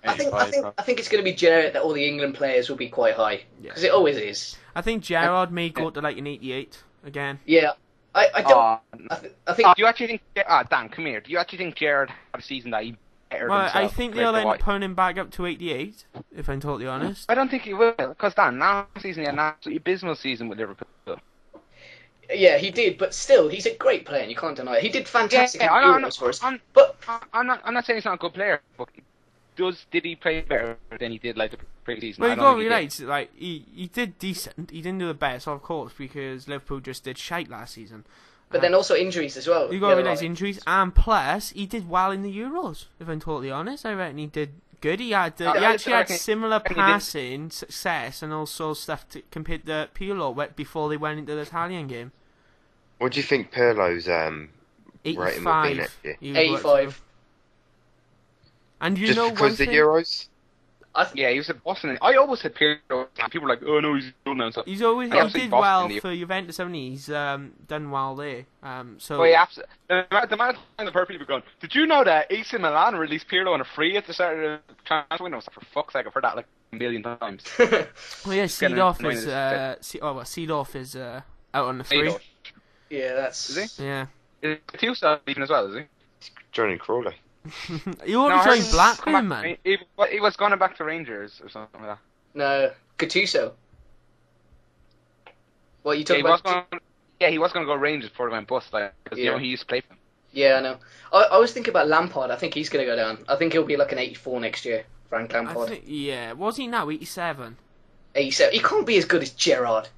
I think it's going to be generic that all the England players will be quite high because it always is. I think Gerrard may go to like an 88 again. Yeah, I don't. I think. Do you actually think? Dan, come here. Do you actually think Gerrard had a season that he better himself? I think they'll end up putting him back up to 88. If I'm totally honest. I don't think he will, because Dan, last season he had an absolutely abysmal season with Liverpool. Yeah, he did, but still, he's a great player, and you can't deny it. He did fantastic Euros for us. I'm not saying he's not a good player, but did he play better than he did like the previous season? Well, you got to realize, like he did decent. He didn't do the best, of course, because Liverpool just did shite last season. But then also injuries as well. You got to realize injuries, and plus he did well in the Euros. If I'm totally honest, I reckon he did good. He actually had similar passing success and also stuff compared to Pirlo before they went into the Italian game. What do you think Pirlo's rating will be next year? 85. And you Just know because one the thing? Euros? Yeah, he was at Boston. I always said Pirlo, and people were like, "Oh no, he's done now." So He did well for Juventus, haven't he? He's done well there. So yeah, the amount of time the people gone. Did you know that AC Milan released Pirlo on a free at the start of the transfer window? For fuck's sake, I've heard that like a million times. well, yeah, Seedorf is out on the free. Yeah, that's. Is he? Yeah. Is Gattuso leaving as well? Is he? Johnny Crawley. He already joined Blackburn, man. He was going back to Rangers or something like that. No, Gattuso. What you talking about? He was going to go Rangers before he went bust, like, because you know he used to play for them. Yeah, I know. I was thinking about Lampard. I think he's going to go down. I think he'll be like an 84 next year, Frank Lampard. Was he now 87? 87. He can't be as good as Gerrard.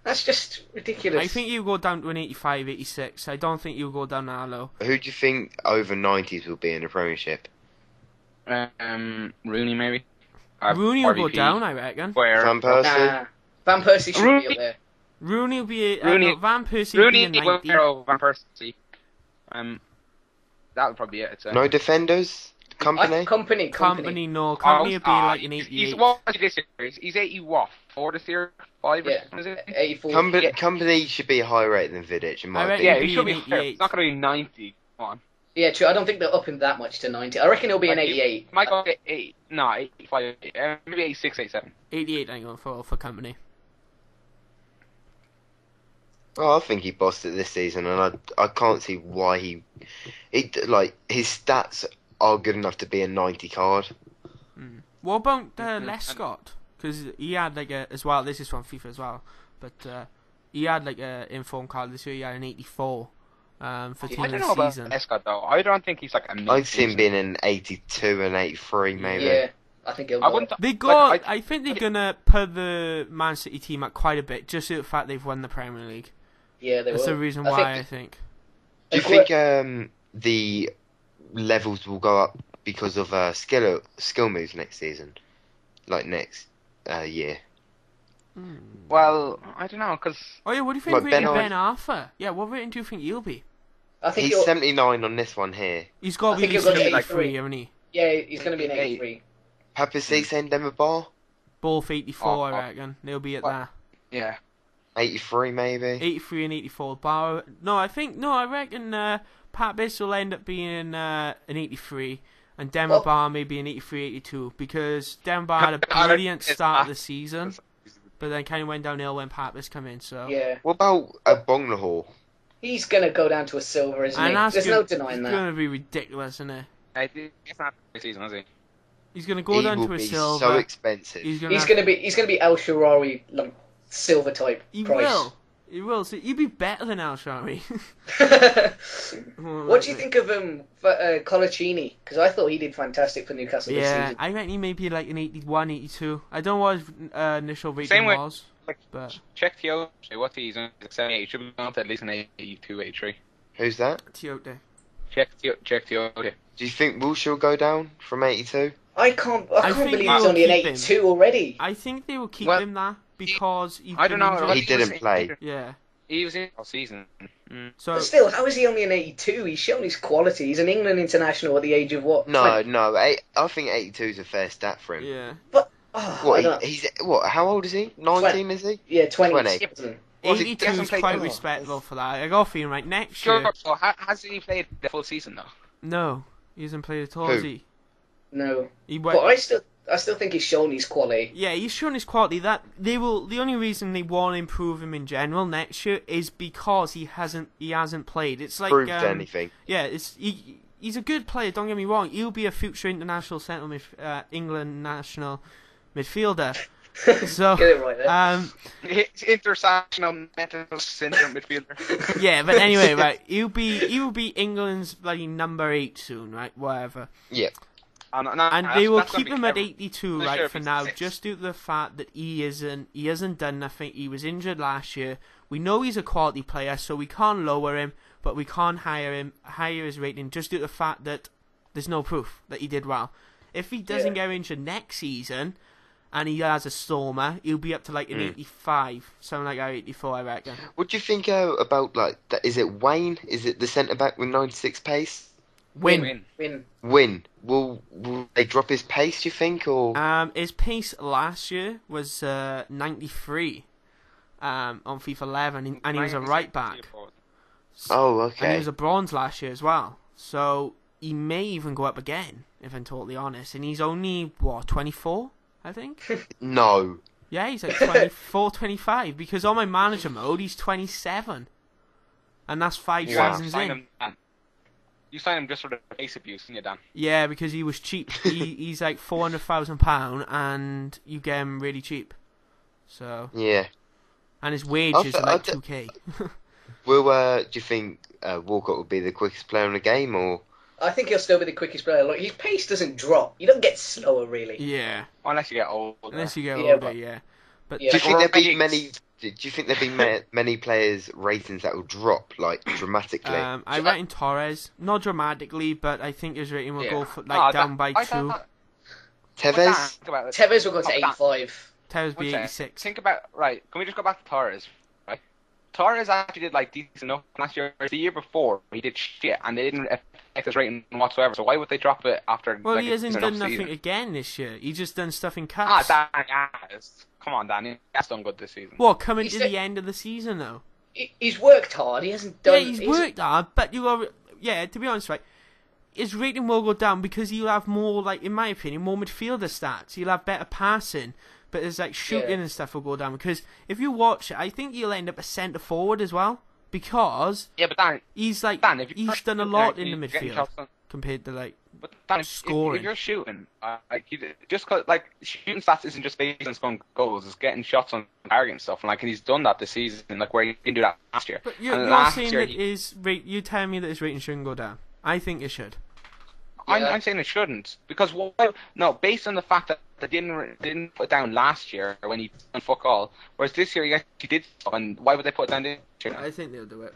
That's just ridiculous. I think you go down to an 85, 86. I don't think you'll go down that low. Who do you think over 90s will be in the Premiership? Rooney, maybe. Rooney will go down, I reckon. Van Persie? Van Persie should be up there. Rooney will be Van Persie Rooney will be a 90. Van Persie. That would probably be it. No defenders? Company? Company. No. Company would be like an 88. He's what this year? He's 80 what? 4 this year? 5 Yeah. Is it? 84. Company should be a higher rate than Vidic, in my reckon opinion. Yeah, he should be. 88. It's not going to be 90. Come on. Yeah, true. I don't think they'll up him that much to 90. I reckon he'll be an 88. Might go 8. No, 85. Maybe 86, 87. 88 I'm going for Company. Oh, I think he bossed it this season, and I can't see why he like his stats are good enough to be a 90 card. What about Lescott? Because he had like as well. This is from FIFA as well, but he had like a informed card this year. He had an 84 for team I of don't the know about season. Lescott though. I don't think he's like amazing. I'd see him being an 82 and 83 maybe. Yeah, I think he'll I go. wouldn't. They got. I think they're gonna put the Man City team up quite a bit, just due to the fact they've won the Premier League. Yeah, they will. That's the reason why I think. Do you think the levels will go up because of skill moves next season, like next year? Well, I don't know, because... Oh yeah, what do you think Like rating Ben Ben Arthur? Yeah, what rating do you think he'll be? I think He's 79 on this one here. He's got to I be think he'll go to 83, 83. haven't he? Yeah, he's going to be an 83. Papa C saying Denver Bar? Both 84, I reckon. They'll be at that. Yeah. 83 maybe. 83 and 84. Bar. No, I reckon Pat Biss will end up being an 83. And Denver Bar maybe an 83, 82. Because Denver Bar had a brilliant start of the season. But then kind of went downhill when Pat Biss come in. So. Yeah. What about a Bonglahor? He's going to go down to a silver, isn't he? There's no denying that. It's going to be ridiculous, isn't it? It's not the season, is he? He's going to go down to a silver. So expensive. He's going to be El Shaarawy, like silver type price. He will. So he'd be better than Al Shari. What do you think of Colaccini? Because I thought he did fantastic for Newcastle this season. I reckon he may be like an 81, 82. I don't know what his initial rating was. But check Tiote. What's he? He's on 78. He should be on to at least an 82, 83. Who's that? Tiote. Check Tiote. Do you think Wilshere will go down from 82? I can't believe he's they'll only an keep 82 already. I think they will keep him there because I don't know. He didn't play. Yeah. He was in all season. So But still, how is he only an 82? He's shown his quality. He's an England international at the age of what? No. I think 82 is a fair stat for him. yeah. But He's what? How old is he? 19, is he? Yeah, 20. 20. 82 is played quite well. respectable for that. I got a feeling right next Sure. year. So has he played the full season though? No, he hasn't played at all. Who? Has he? No. He But I still think he's shown his quality. Yeah, he's shown his quality. That they will. The only reason they want to improve him in general next year is because he hasn't played. It's like Proved anything. Yeah, he's a good player. Don't get me wrong. He'll be a future international central England national midfielder. So Get it right there. He's intersectional mental syndrome midfielder. Yeah, but anyway, right. He will be England's bloody number 8 soon, right? Whatever. Yeah. And they will keep him at 82 Sure, right if for he's now, 6. just due to the fact that he hasn't done nothing. He was injured last year. We know he's a quality player, so we can't lower him, but we can't higher his rating just due to the fact that there's no proof that he did well. If he doesn't get injured next season and he has a stormer, he'll be up to like an 85, something like that, 84, I reckon. What do you think about like that? Is it Wayne? Is it the centre back with 96 pace? Win. Will they drop his pace, do you think, or? His pace last year was 93 on FIFA 11, and he was a right back. Oh, okay. And he was a bronze last year as well. So he may even go up again, if I'm totally honest. And he's only, 24, I think? No. Yeah, he's like 24, 25, because on my manager mode, he's 27. And that's 5 seasons in. You signed him just for the base abuse, didn't you, Dan? Yeah, because he was cheap. He's like £400,000, and you get him really cheap. So Yeah. and his wages are like 2k. Do you think Walcott will be the quickest player in the game, or? I think he'll still be the quickest player. Like, his pace doesn't drop. You don't get slower, really. Yeah. Unless you get older. Unless you get Yeah, older, but- yeah. But Yeah. Do you think there'll be many? Do you think there'll be many players' ratings that will drop like dramatically? I reckon Torres, not dramatically, but I think his rating will go for, down by 2. Tevez? Tevez will go to 85. Tevez be 86. Think about, right, can we just go back to Torres, right? Torres actually did, like, decent enough last year. The year before, he did shit, and they didn't affect his rating whatsoever, so why would they drop it after, Well, like, he hasn't decent done enough nothing season? again this year. He's just done stuff in cups. Dan has. Come on, Dan, he has done good this season. What, coming He's to the end of the season, though? He's worked hard. He hasn't done... Yeah, he's worked hard, but you got... Yeah, to be honest, right, his rating will go down because he'll have more, like, in my opinion, more midfielder stats. He'll have better passing, but his, like, shooting and stuff will go down. Because if you watch it, I think he'll end up a centre-forward as well. Because but Dan, he's, like, Dan, he's done a lot in the midfield compared to, like... But Dan, scoring. if you're shooting, just cause, like, shooting stats isn't just based on scoring goals, it's getting shots on target and stuff, and like, and he's done that this season, like, where he didn't do that last year. But you're saying that you tell me that his rating shouldn't go down. I think it should. I'm saying it shouldn't, because based on the fact that they didn't put it down last year when he done fuck all, whereas this year he actually did stuff, and why would they put it down this year? I think they'll do it.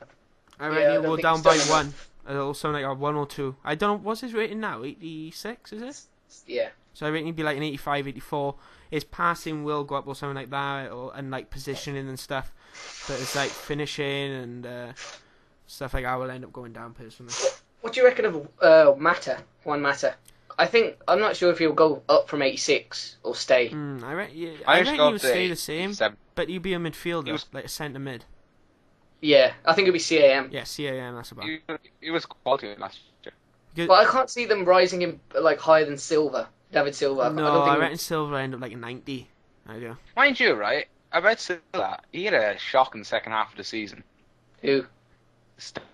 I reckon he'll go down by 1. Or something like 1 or 2. I don't know, what's his rating now? 86, is it? Yeah. So I reckon he'd be like an 85, 84. His passing will go up or something like that, and like positioning and stuff. But it's like finishing and stuff like that will end up going down personally. What do you reckon of Juan Mata? I'm not sure if he'll go up from 86 or stay. I reckon he'll stay the same, 87. but he'll be a midfielder, like a centre mid. Yeah, I think it'll be CAM. Yeah, CAM, that's about. He was quality last year. But I can't see them rising him like higher than David Silva. No, I reckon Silva will end up like a 90. I do. Mind you, right, about Silva, he had a shock in the second half of the season. Who?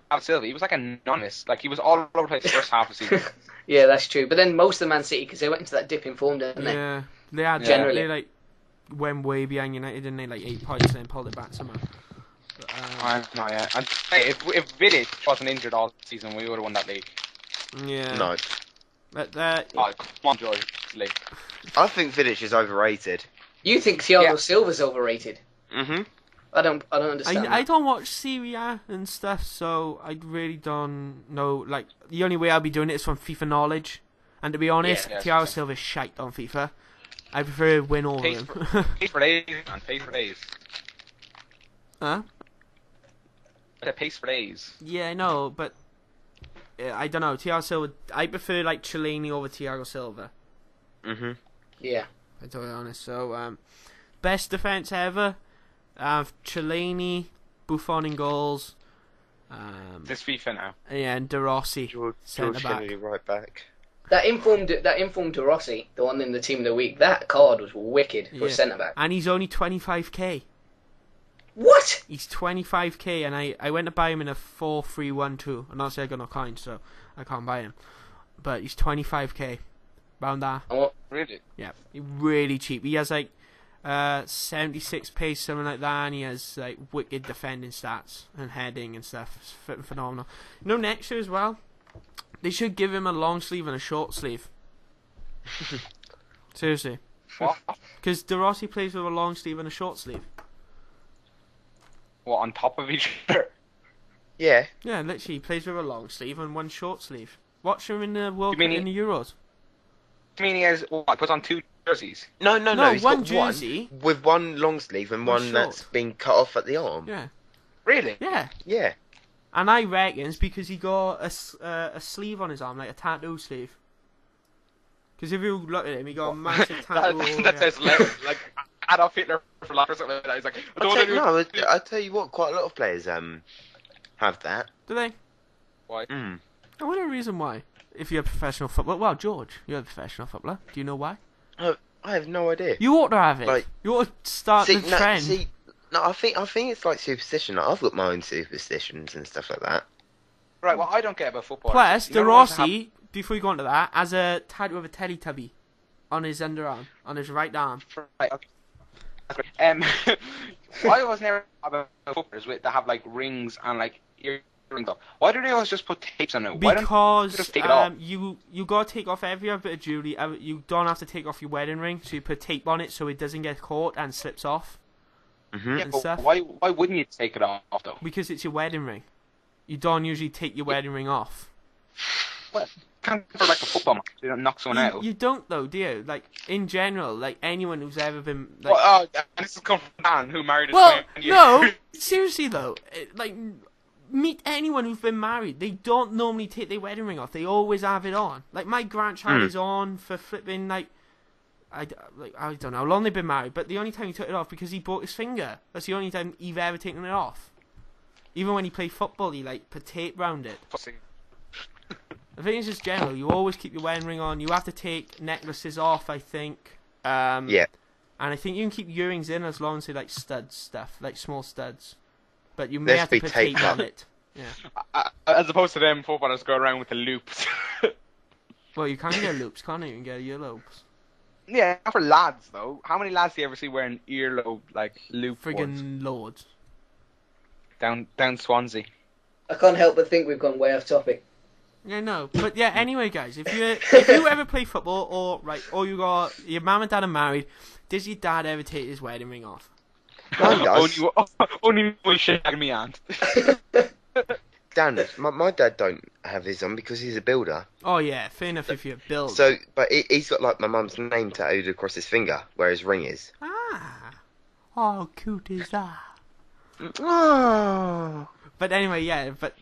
David Silva, he was like anonymous. Like, he was all over the place the first half of the season. Yeah, that's true. But then most of Man City, because they went into that dip in form, didn't they? Yeah, they had Generally. They like went way behind United, didn't they? Like 8 points, and then pulled it back somehow. But, No, yeah. And if Vidic wasn't injured all season, we would have won that league. yeah. No. But Oh, come on, George. League. I think Vidic is overrated. You think Thiago Silva's overrated? Mm-hmm. I don't understand. I don't watch Serie A and stuff, so I really don't know. Like, the only way I'll be doing it is from FIFA knowledge. And to be honest, Thiago Silva's shite on FIFA. I prefer to win over him. Pay for days, man. Pay for days. Huh? Pace for days. Yeah, I know, but I don't know. Thiago Silva, I prefer like Chiellini over Thiago Silva. Mm-hmm. Yeah. To be honest. So, best defense ever. Chiellini, Buffon in goals. This FIFA now. Yeah, and De Rossi, George centre back. Kennedy right back. That informed De Rossi, the one in the team of the week. That card was wicked for a centre back. And he's only 25k. What? He's 25k, and I went to buy him in a 4-3-1-2. And obviously I got no coins, so I can't buy him. But he's 25k, round that. Oh, really? Yeah, really cheap. He has like 76 pace, something like that, and he has like wicked defending stats and heading and stuff. It's phenomenal. You know, next year as well, they should give him a long sleeve and a short sleeve. Seriously. What? Because De Rossi plays with a long sleeve and a short sleeve. What, on top of each other? Yeah. Yeah, literally, he plays with a long sleeve and one short sleeve. Watch him in the World You mean Cup in the Euros. I mean, he has, what, puts on 2 jerseys? No, he's one got jersey. one with one long sleeve and one short. that's been cut off at the arm. Yeah. Really? Yeah. Yeah. And I reckon it's because he got a sleeve on his arm, like a tattoo sleeve. Because if you look at him, he got a massive tattoo. That says like Adolf Hitler for life or something like that. He's like, I'll tell you what, quite a lot of players have that. Do they? Why? I wonder the reason why. If you're a professional footballer, well, George, you're a professional footballer. Do you know why? I have no idea. You ought to have it. Like, you ought to start the trend. I think it's like superstition. Like, I've got my own superstitions and stuff like that. Right, well, I don't get about football. Plus, De Rossi, before you go on to that, has a tattoo of a Teletubby on his underarm, on his right arm. Right, okay. That's great. Why was never about footballers that have like rings and like earrings on? Why do they always just put tapes on it? Why Because don't just take it off? you gotta take off every other bit of jewelry. You don't have to take off your wedding ring, so you put tape on it so it doesn't get caught and slips off. Mm-hmm. Yeah, and but stuff. why wouldn't you take it off though? Because it's your wedding ring. You don't usually take your wedding ring off. What? Can't for like a football match, you don't knock someone out. You don't though, do you? Like in general, like anyone who's ever been. Like, Well, and this has come from Dan, who married his well, 20 years. no, seriously though, like meet anyone who's been married. They don't normally take their wedding ring off. They always have it on. Like my grandchild is on for flipping like. I don't know how long they've been married, but the only time he took it off because he broke his finger. That's the only time he's ever taken it off. Even when he played football, he like put tape round it. Pussy. The thing is just general. You always keep your wedding ring on. You have to take necklaces off, I think. Yeah. And I think you can keep earrings in as long as they like studs stuff, like small studs. But you may have to put tape on it. Yeah. As opposed to them footballers go around with the loops. Well, you can get loops, can't you? You can get earlobes. Yeah, for lads though. How many lads do you ever see wearing earlobe like loop ones? Friggin' loads. Down Swansea. I can't help but think we've gone way off topic. Yeah, no, but yeah. Anyway, guys, if you ever play football or you got your mum and dad are married, does your dad ever take his wedding ring off? Only when shagging me aunt. Dan, my dad don't have his on because he's a builder. Oh yeah, fair enough if you're a builder. So, but he's got like my mum's name tattooed across his finger where his ring is. Ah, how cute is that? Oh. But anyway, yeah. But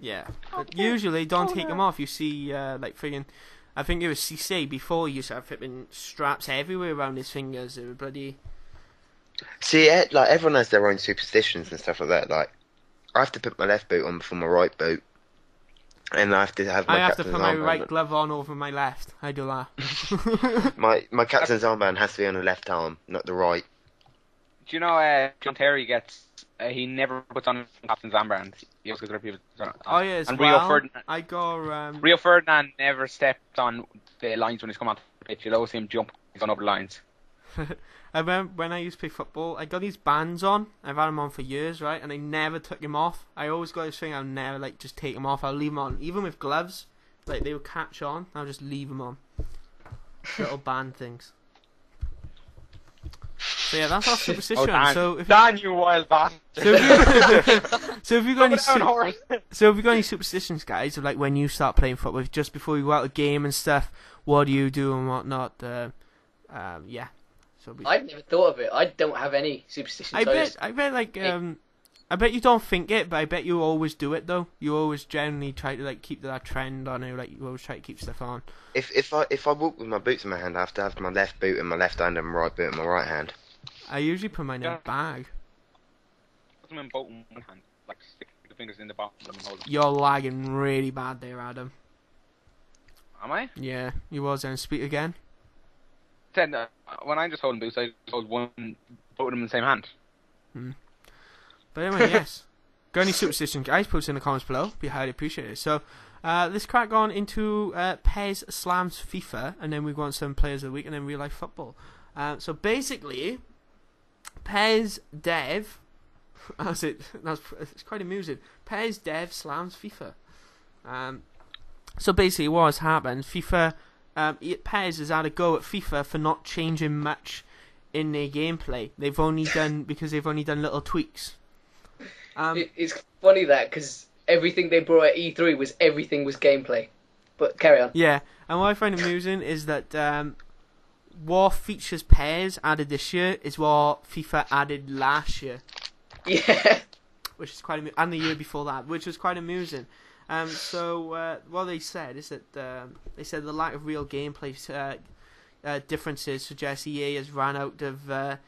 Yeah, but usually don't take them off. You see, like friggin', I think it was Cisse before, he used to have flipping straps everywhere around his fingers. It was bloody... See, like everyone has their own superstitions and stuff like that. Like, I have to put my left boot on before my right boot, and I have to have my captain's put my armband. right glove on over my left. I do that. My captain's armband has to be on the left arm, not the right. Do you know John Terry gets? He never puts on captain's armband. He always goes other people's. Oh yeah, as and well. I got Rio Ferdinand never stepped on the lines when he's come onto the pitch. You'll always see him jump. He's on over the lines. I remember when I used to play football, I got these bands on. I've had them on for years, right? And I never took them off. I always got this thing, I'll never like just take them off. I'll leave them on, even with gloves. Like they will catch on. I'll just leave them on. Little band things. So yeah, that's our superstition. Dan, Dan, you wild bastard. So if you got any superstitions, guys, of like when you start playing football, just before you go out a game and stuff, what do you do and whatnot? Yeah. So I've never thought of it. I don't have any superstitions. I bet you don't think it, but I bet you always do it though. You always generally try to like keep that trend on it. Like you always try to keep stuff on. If I walk with my boots in my hand, I have to have my left boot in my left hand and my right boot in my right hand. I usually put mine in a bag. Put them in both in one hand, like stick the fingers in the bottom of them and hold them. You're lagging really bad there, Adam. Am I? Yeah, you was then. Speak again. Then when I'm just holding boots, I just hold both of them in the same hand. But anyway, yes. Got any superstitions, guys? Post in the comments below. Be highly appreciated. So, let's crack on into Pez slams FIFA, and then we go on some players of the week, and then real life football. So basically, Pez Dev, it's quite amusing. Pez Dev slams FIFA. So basically, what has happened? FIFA, Pez has had a go at FIFA for not changing much in their gameplay. They've only done little tweaks. It's funny that because everything they brought at E3 was gameplay. But carry on. Yeah, and what I find amusing is that what features Pez added this year is what FIFA added last year. Yeah. Which is quite and the year before that, which was quite amusing. So what they said is that they said the lack of real gameplay differences suggests EA has ran out of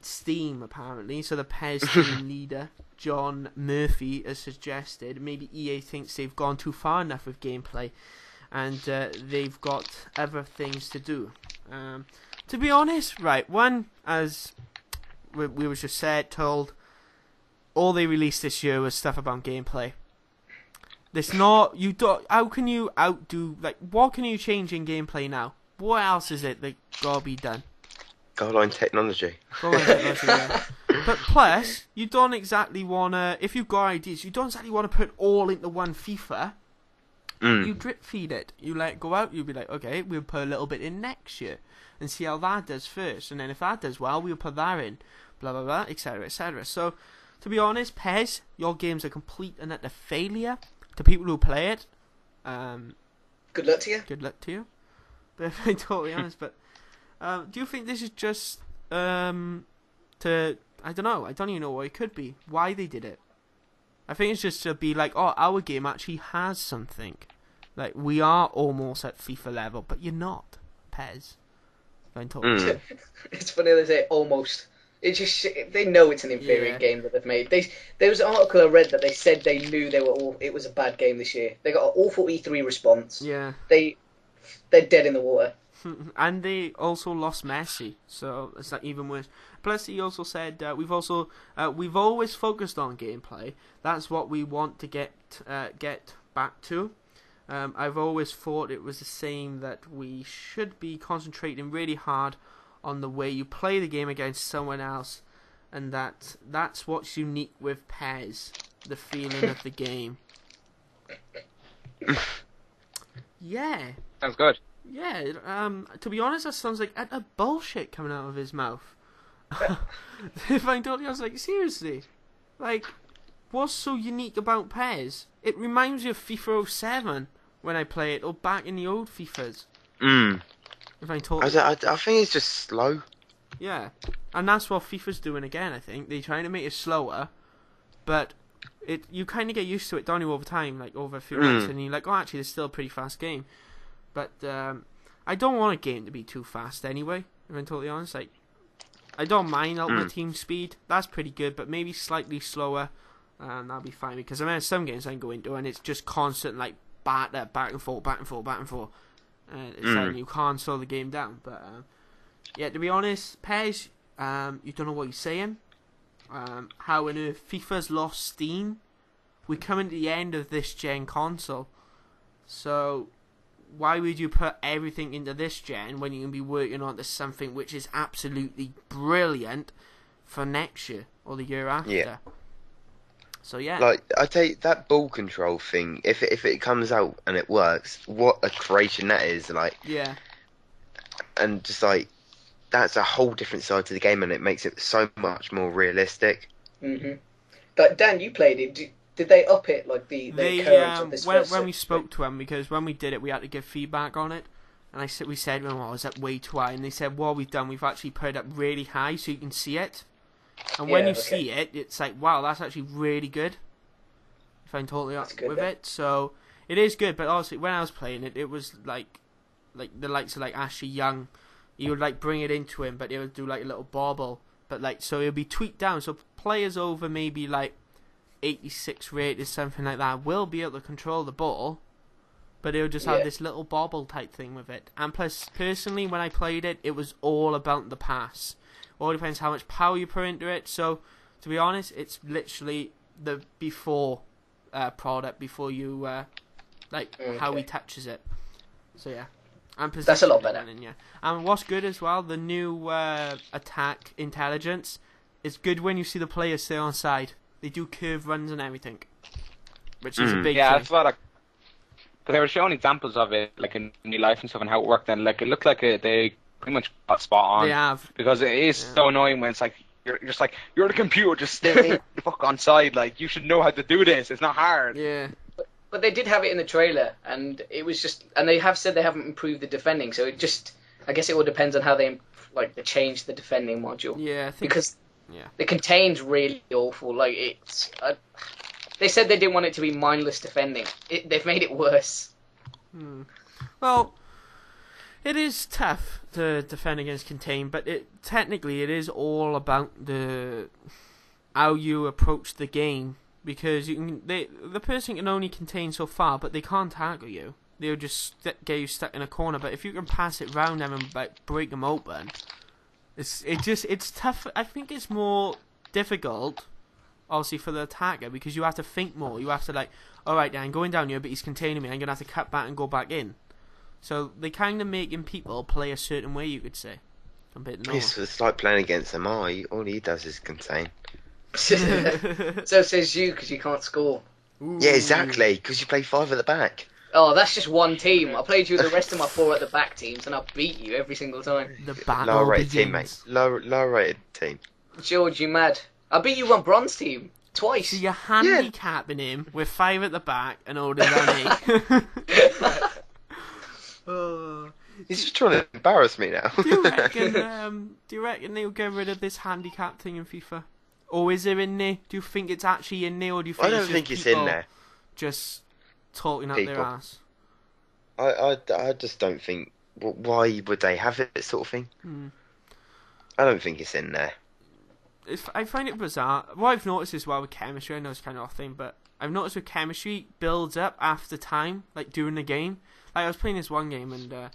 steam, apparently. So the PES team leader, John Murphy, has suggested maybe EA thinks they've gone too far enough with gameplay and they've got other things to do. To be honest, right, one, as we was just told, all they released this year was stuff about gameplay. There's not, how can you outdo, like, what can you change in gameplay now? What else is it that gotta be done? Goal line technology. Yeah. But plus, you don't exactly wanna, if you've got ideas, you don't exactly wanna put all into one FIFA. You drip feed it. You let it go out, you'll be like, okay, we'll put a little bit in next year and see how that does first. And then if that does well, we'll put that in. Blah, blah, blah, etc., etc. So, to be honest, PES, your game's a complete and utter failure to people who play it. Good luck to you. Good luck to you. But if I'm totally honest, but do you think this is just I don't know, I don't even know what it could be, why they did it. I think it's just to be like, oh, our game actually has something. Like, we are almost at FIFA level, but you're not, PES. If I'm totally It's funny they say almost. It's just they know it's an inferior game that they've made. There was an article I read that they said they knew it was a bad game this year. They got an awful E3 response. Yeah. They're dead in the water. And they also lost Messi, so it's not even worse. Plus, he also said we've always focused on gameplay. That's what we want to get back to. I've always thought it was the same, that we should be concentrating really hard on the way you play the game against someone else, and that's what's unique with PES, the feeling of the game. Yeah. Sounds good. Yeah, to be honest, that sounds like utter bullshit coming out of his mouth. If I'm totally honest, like, seriously. Like, what's so unique about PES? It reminds me of FIFA 07 when I play it, or back in the old FIFAs. If I'm totally... I think it's just slow. Yeah, and that's what FIFA's doing again, I think. They're trying to make it slower, but you kind of get used to it, don't you, over time, like over a few months, and you're like, oh, actually, it's still a pretty fast game. But I don't want a game to be too fast anyway, if I'm totally honest. Like, I don't mind Ultimate Team speed, that's pretty good, but maybe slightly slower, that'll be fine, because I mean, some games I can go into and it's just constant, like, back and forth, back and forth, back and forth. It's like you can't slow the game down, but yeah, to be honest, Pez, you don't know what you're saying. How on earth FIFA's lost steam? We're coming to the end of this gen console, so why would you put everything into this gen when you can be working on to something which is absolutely brilliant for next year or the year after? Yeah. So yeah, like I take that ball control thing. If it comes out and it works, what a creation that is! Like, yeah, and just like that's a whole different side to the game, and it makes it so much more realistic. But Dan, you played it. Did they up it, like the curves of this when we spoke to them, because when we did it, we had to give feedback on it, and we said, well, is that way too high? And they said, what we've done, we've actually put it up really high so you can see it. And when you see it, it's like, wow, that's actually really good. If I'm totally honest with it, so it is good. But honestly, when I was playing it, it was like the likes of like Ashley Young, you would like bring it into him, but it would do like a little bobble. But like, so it would be tweaked down. So players over maybe like 86 rated, something like that, will be able to control the ball, but it'll just have this little bobble type thing with it. And plus, personally, when I played it, it was all about the pass. All depends how much power you put into it. So, to be honest, it's literally the before product, before you how he touches it. So yeah, and that's a lot better. And what's good as well, the new attack intelligence is good when you see the players stay on side. They do curve runs and everything, which is a big thing. Yeah, that's what. Because they were showing examples of it, like in real life and stuff, and how it worked. And like it looked like they pretty much got spot on. They have, because it is so annoying when it's like you're just like, you're the computer, just stay the fuck on side. Like, you should know how to do this. It's not hard. Yeah. But they did have it in the trailer, and it was just, and they have said they haven't improved the defending. So it just, I guess it all depends on how they change the defending module. Yeah, I think, because the contain's really awful. Like, it's, they said they didn't want it to be mindless defending. They've made it worse. Well, it is tough to defend against contain, but technically it is all about how you approach the game, because the person can only contain so far, but they can't tackle you. They'll just get you stuck in a corner. But if you can pass it round them and break them open, it's tough. I think it's more difficult, obviously, for the attacker, because you have to think more. You have to alright, Dan, going down here, but he's containing me. I'm gonna have to cut back and go back in. So they kind of making people play a certain way, you could say, compared to normal. It's like playing against him. All he does is contain. So says you, because you can't score. Ooh. Yeah, exactly, because you play 5 at the back. Oh, that's just one team. I played you with the rest of my 4 at the back teams, and I beat you every single time. The battle Lower rated begins. team, mate. Lower rated team. George, you mad? I beat you on bronze team twice. So you're handicapping him with 5 at the back and holding down 8. He's just trying to embarrass me now. Do you reckon they'll get rid of this handicap thing in FIFA? Or is it in there? Do you think it's actually in there, or do you think I don't think it's in there. Just talking out their ass? I just don't think. Why would they have it, sort of thing? I don't think it's in there. I find it bizarre. What I've noticed as well with chemistry, I know it's kind of off thing, but I've noticed with chemistry builds up after time, like during the game. Like, I was playing this one game, and I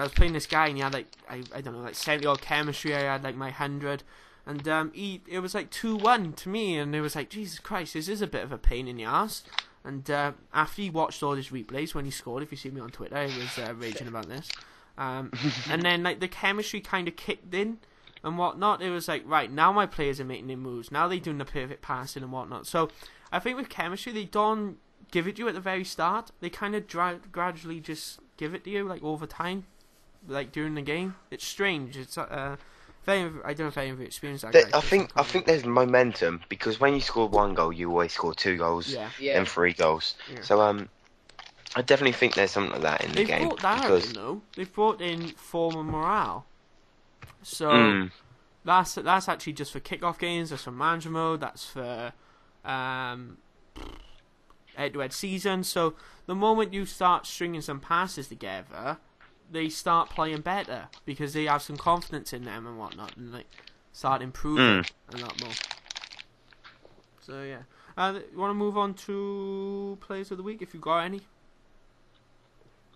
was playing this guy, and he had I don't know, 70 odd chemistry. I had my 100, and it was 2-1 to me, and it was like, Jesus Christ, this is a bit of a pain in the ass. And after he watched all his replays when he scored, if you see me on Twitter, I was raging about this. And then the chemistry kind of kicked in and whatnot. It was like, right, now my players are making their moves. Now they're doing the perfect passing and whatnot. So I think with chemistry, they don't give it to you at the very start. They kind of gradually just give it to you over time, during the game. It's strange. It's I don't know if any of you experienced that. I think there's momentum, because when you score 1 goal, you always score 2 goals and 3 goals. Yeah. So I definitely think there's something like that in the game. They've brought that in, though. They've brought in form and morale. So that's actually just for kick-off games. That's for manager mode. That's for head-to-head season. So the moment you start stringing some passes together, they start playing better because they have some confidence in them and whatnot, and like start improving a lot more. So yeah, you want to move on to players of the week if you've got any?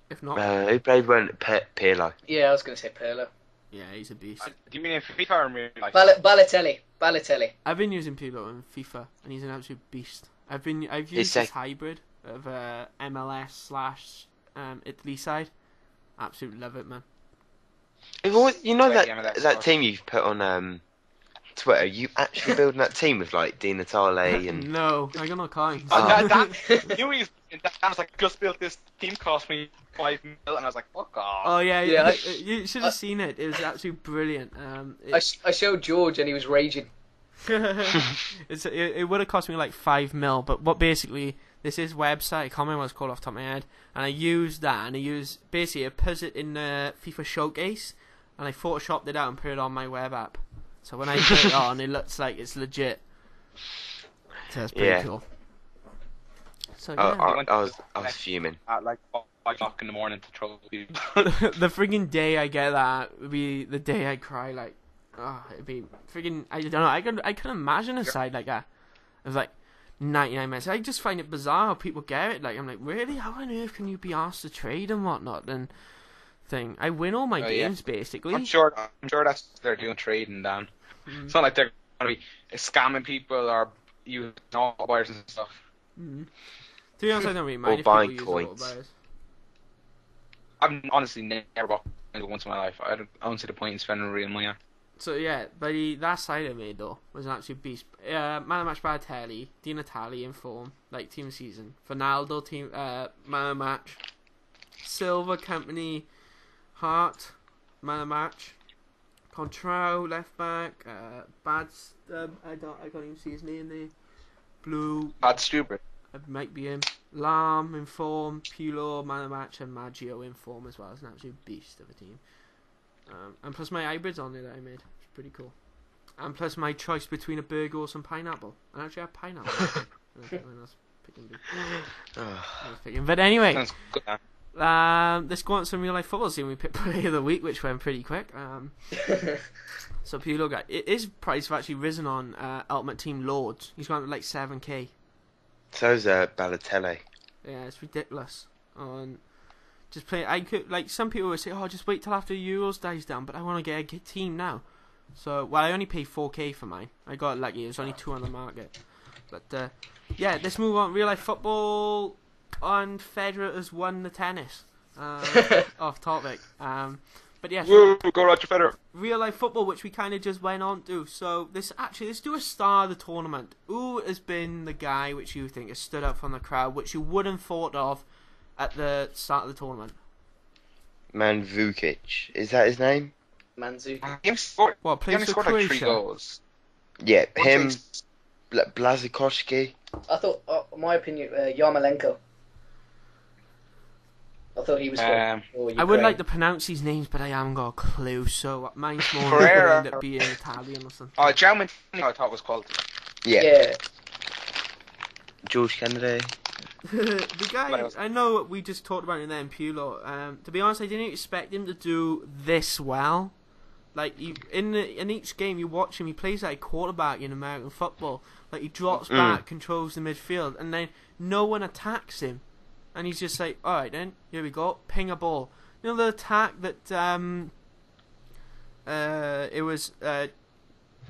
If not, who played when Pirlo? Yeah, I was going to say Pirlo. Yeah, he's a beast. Do you mean in FIFA or in real life? Balotelli. I've been using Pirlo in FIFA, and he's an absolute beast. I've used this hybrid of MLS / Italy side. Absolutely love it, man. That team you've put on Twitter. You actually building that team with like Di Natale and No, I got no coins. You were that was like, just built this team, cost me 5 mil, and I was like, fuck off. Oh yeah. You should have seen it. It was absolutely brilliant. I showed George and he was raging. It would have cost me like 5 mil, but what basically this is website. I can't remember what it's called off the top of my head, and I used that, and I put it in the FIFA showcase, and I photoshopped it out and put it on my web app. So when I put it on, it looks like it's legit. So that's pretty cool. So yeah. I was fuming. At like 5 o'clock in the morning to troll people. The friggin' day I get that would be the day I cry. Like, it'd be friggin'. I don't know. I can imagine a side like that. It was like 99 minutes. I just find it bizarre how people get it. Like, I'm like, really? How on earth can you be asked to trade and whatnot? And thing. I win all my games basically. I'm sure that's they're doing trading, Dan. It's not like they're going to be scamming people or using auto buyers and stuff. To be honest, I don't really mind Or if buying people use coins. auto buyers. I've honestly never bought it once in my life. I don't see the point in spending real money on. So yeah, but that side I made though was an absolute beast. Man of match Balotelli, Di Natale in form, like team of the season. Ronaldo team man of match. Silva Company, Hart man of match. Contrao left back. Bads I can't even see his name there. Blue. That's stupid. Might be him. Lam in form, Pirlo man of match, and Maggio in form as well. It's an absolute beast of a team. And plus my hybrids on there that I made. It's pretty cool. And plus my choice between a burger or some pineapple. And I actually have pineapple. But anyway, Sounds good, man. let's go on to some real life football. See, we picked player of the week, which went pretty quick. So Pirlo got his price have actually risen on Ultimate Team Lords. He's gone to like 7k. So's Balotelli. Yeah, it's ridiculous. Just play. I could like some people would say, "Oh, just wait till after Euros dies down." But I want to get a good team now. So, I only paid 4k for mine. I got lucky. There's only 2 on the market. But yeah, let's move on. Real life football. And Federer has won the tennis. Off topic. But yeah. Woo, go Roger Federer. Real life football, which we kind of just went on to. So let's do a star of the tournament. Who has been the guy which you think has stood up from the crowd, which you wouldn't thought of at the start of the tournament? Mandzukic. Is that his name? Mandzukic. He scored Plays for like 3 Croatia? goals. Yeah, him. Blazikowski. I thought, my opinion, Yarmolenko. I thought he was good. I would like to pronounce these names, but I haven't got a clue, so mine's more Pereira. end up being Italian or something. Oh, Jaume I thought was quality. Yeah. George Kennedy. The guy, I know we just talked about him there in Pirlo. To be honest, I didn't expect him to do this well. Like, in each game you watch him, he plays like a quarterback in American football. Like, he drops back, controls the midfield, and then no one attacks him. And he's just like, alright then, here we go, ping a ball. You know the attack that, it was,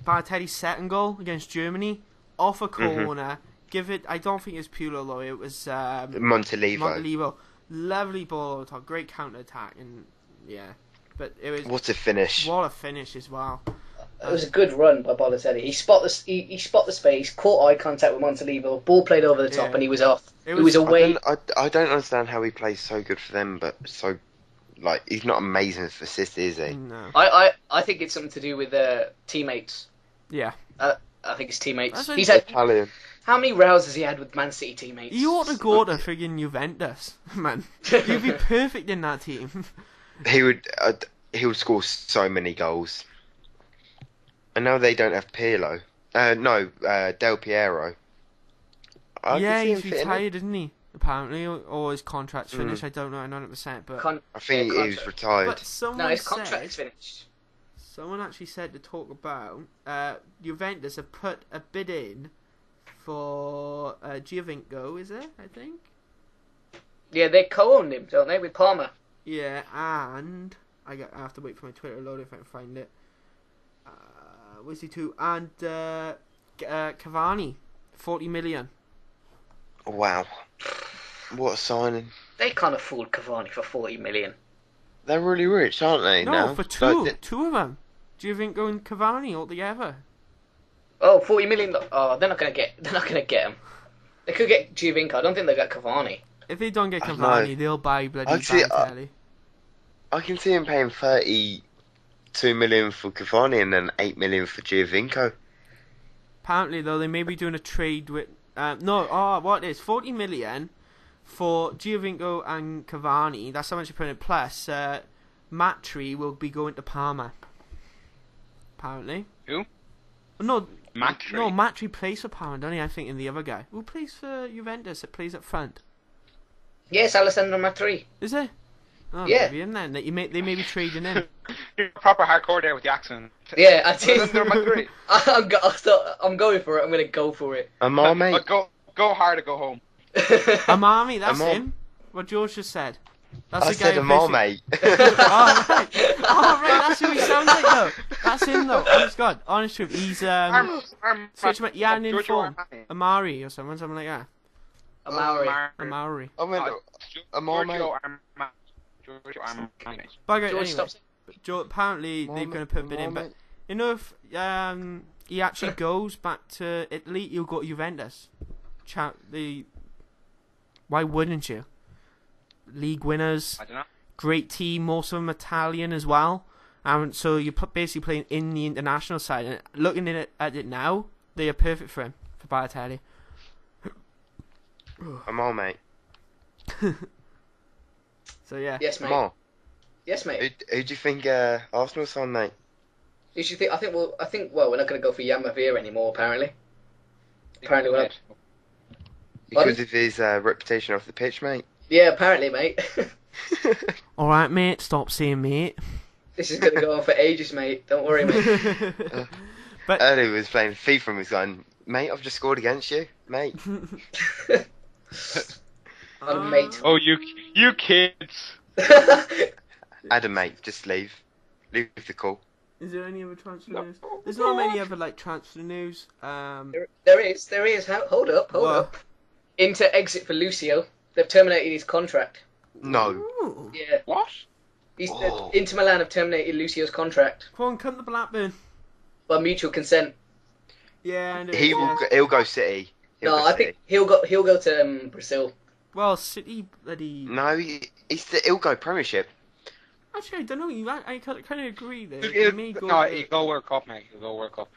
Balotelli's second goal against Germany? Off a corner, give it, I don't think it was Pirlo though, it was, Montolivo. Lovely ball over the top, great counter attack, and yeah. But it was... What a finish. What a finish as well. It was a good run by Balotelli. He spot the space, caught eye contact with Montolivo, ball played over the top, and he was off. It was away. I don't understand how he plays so good for them, but so like he's not amazing for City, is he? No. I think it's something to do with teammates. Yeah. I think it's teammates. He's He's had Italian. how many rows has he had with Man City teammates? You ought to go to friggin' Juventus, man. You'd be perfect in that team. He would score so many goals. And now they don't have Pirlo. Del Piero. I Yeah, can see him he's fitting in. retired, isn't he? Apparently, or his contract's finished. I don't know 100%, but I think he was retired. but someone No, his said, contract's finished. someone actually said to talk about Juventus have put a bid in for Giovinco, is it? I think. Yeah, they co-owned him, don't they, with Parma? Yeah, and I have to wait for my Twitter to load if I can find it. Where's he to? And Cavani, 40 million. Wow. What a signing. They can't afford Cavani for 40 million. They're really rich, aren't they? No, now? for two Like, of them. Giovinco and Cavani altogether. Oh, 40 million. Oh, they're not gonna get him. They could get Giovinco. I don't think they got Cavani. If they don't get I Cavani, know. they'll buy bloody Actually, Balotelli. I can see him paying 32 million for Cavani and then 8 million for Giovinco. Apparently, though, they may be doing a trade with... what is 40 million for Giovinco and Cavani. That's how much you're putting in. Plus, Matri will be going to Parma. Apparently. Who? No, Matri? No, Matri plays for Parma, don't he? I think in the other guy. Who plays for Juventus? It plays up front. Yes, Alessandro Matri. Is it? Oh, Yeah. maybe in then. They may be trading in. You're proper hardcore there with the accent. Yeah, I did. Alessandro Matri. I'm going for it. I'm gonna go for it. Amar, mate. But go hard or go home. Amami, that's Amar. him. What George just said. That's I the guy said who Amar, plays mate. Oh, right. Oh, right, that's who he sounds like, though. That's him, though. Honest God. Honest truth. He's, search him at Jan in form. Amari or something like that. Amari. Amari. I meant Amar, mate. Giorgio Armani. Bugger, George, anyway. stop. Apparently, they're going to put a bid in, but you know, if he actually goes back to Italy, he'll go to Juventus. Why wouldn't you? League winners, I don't know. great team, most of them Italian as well. So you're basically playing in the international side. And looking at it now, they are perfect for him, for Balotelli. Amar, mate. So yeah. Yes, mate. Amar. Yes, mate. Who do you think Arsenal signed, mate? You should think. I think. Well, we're not going to go for Yamavir anymore. Apparently. Apparently, we're not. Because of his reputation off the pitch, mate. Yeah, apparently, mate. All right, mate. Stop saying mate. This is going to go on for ages, mate. Don't worry, mate. But Earlier he was playing FIFA and was going, mate, I've just scored against you, mate. Mate. Oh, you kids. Adam, mate, just leave. Leave the call. is there any other transfer news? There's not many other transfer news. There is. Hold up. Inter exit for Lucio. They've terminated his contract. No. Ooh. Yeah. What? Inter Milan have terminated Lucio's contract Come to Blackburn. by mutual consent. Yeah, I know. He'll go City. I think he'll go to Brazil. Well, City bloody. No, he'll go Premiership. Actually, I don't know. I kind of agree there. He'll He go World Cup, mate. He'll go World Cup.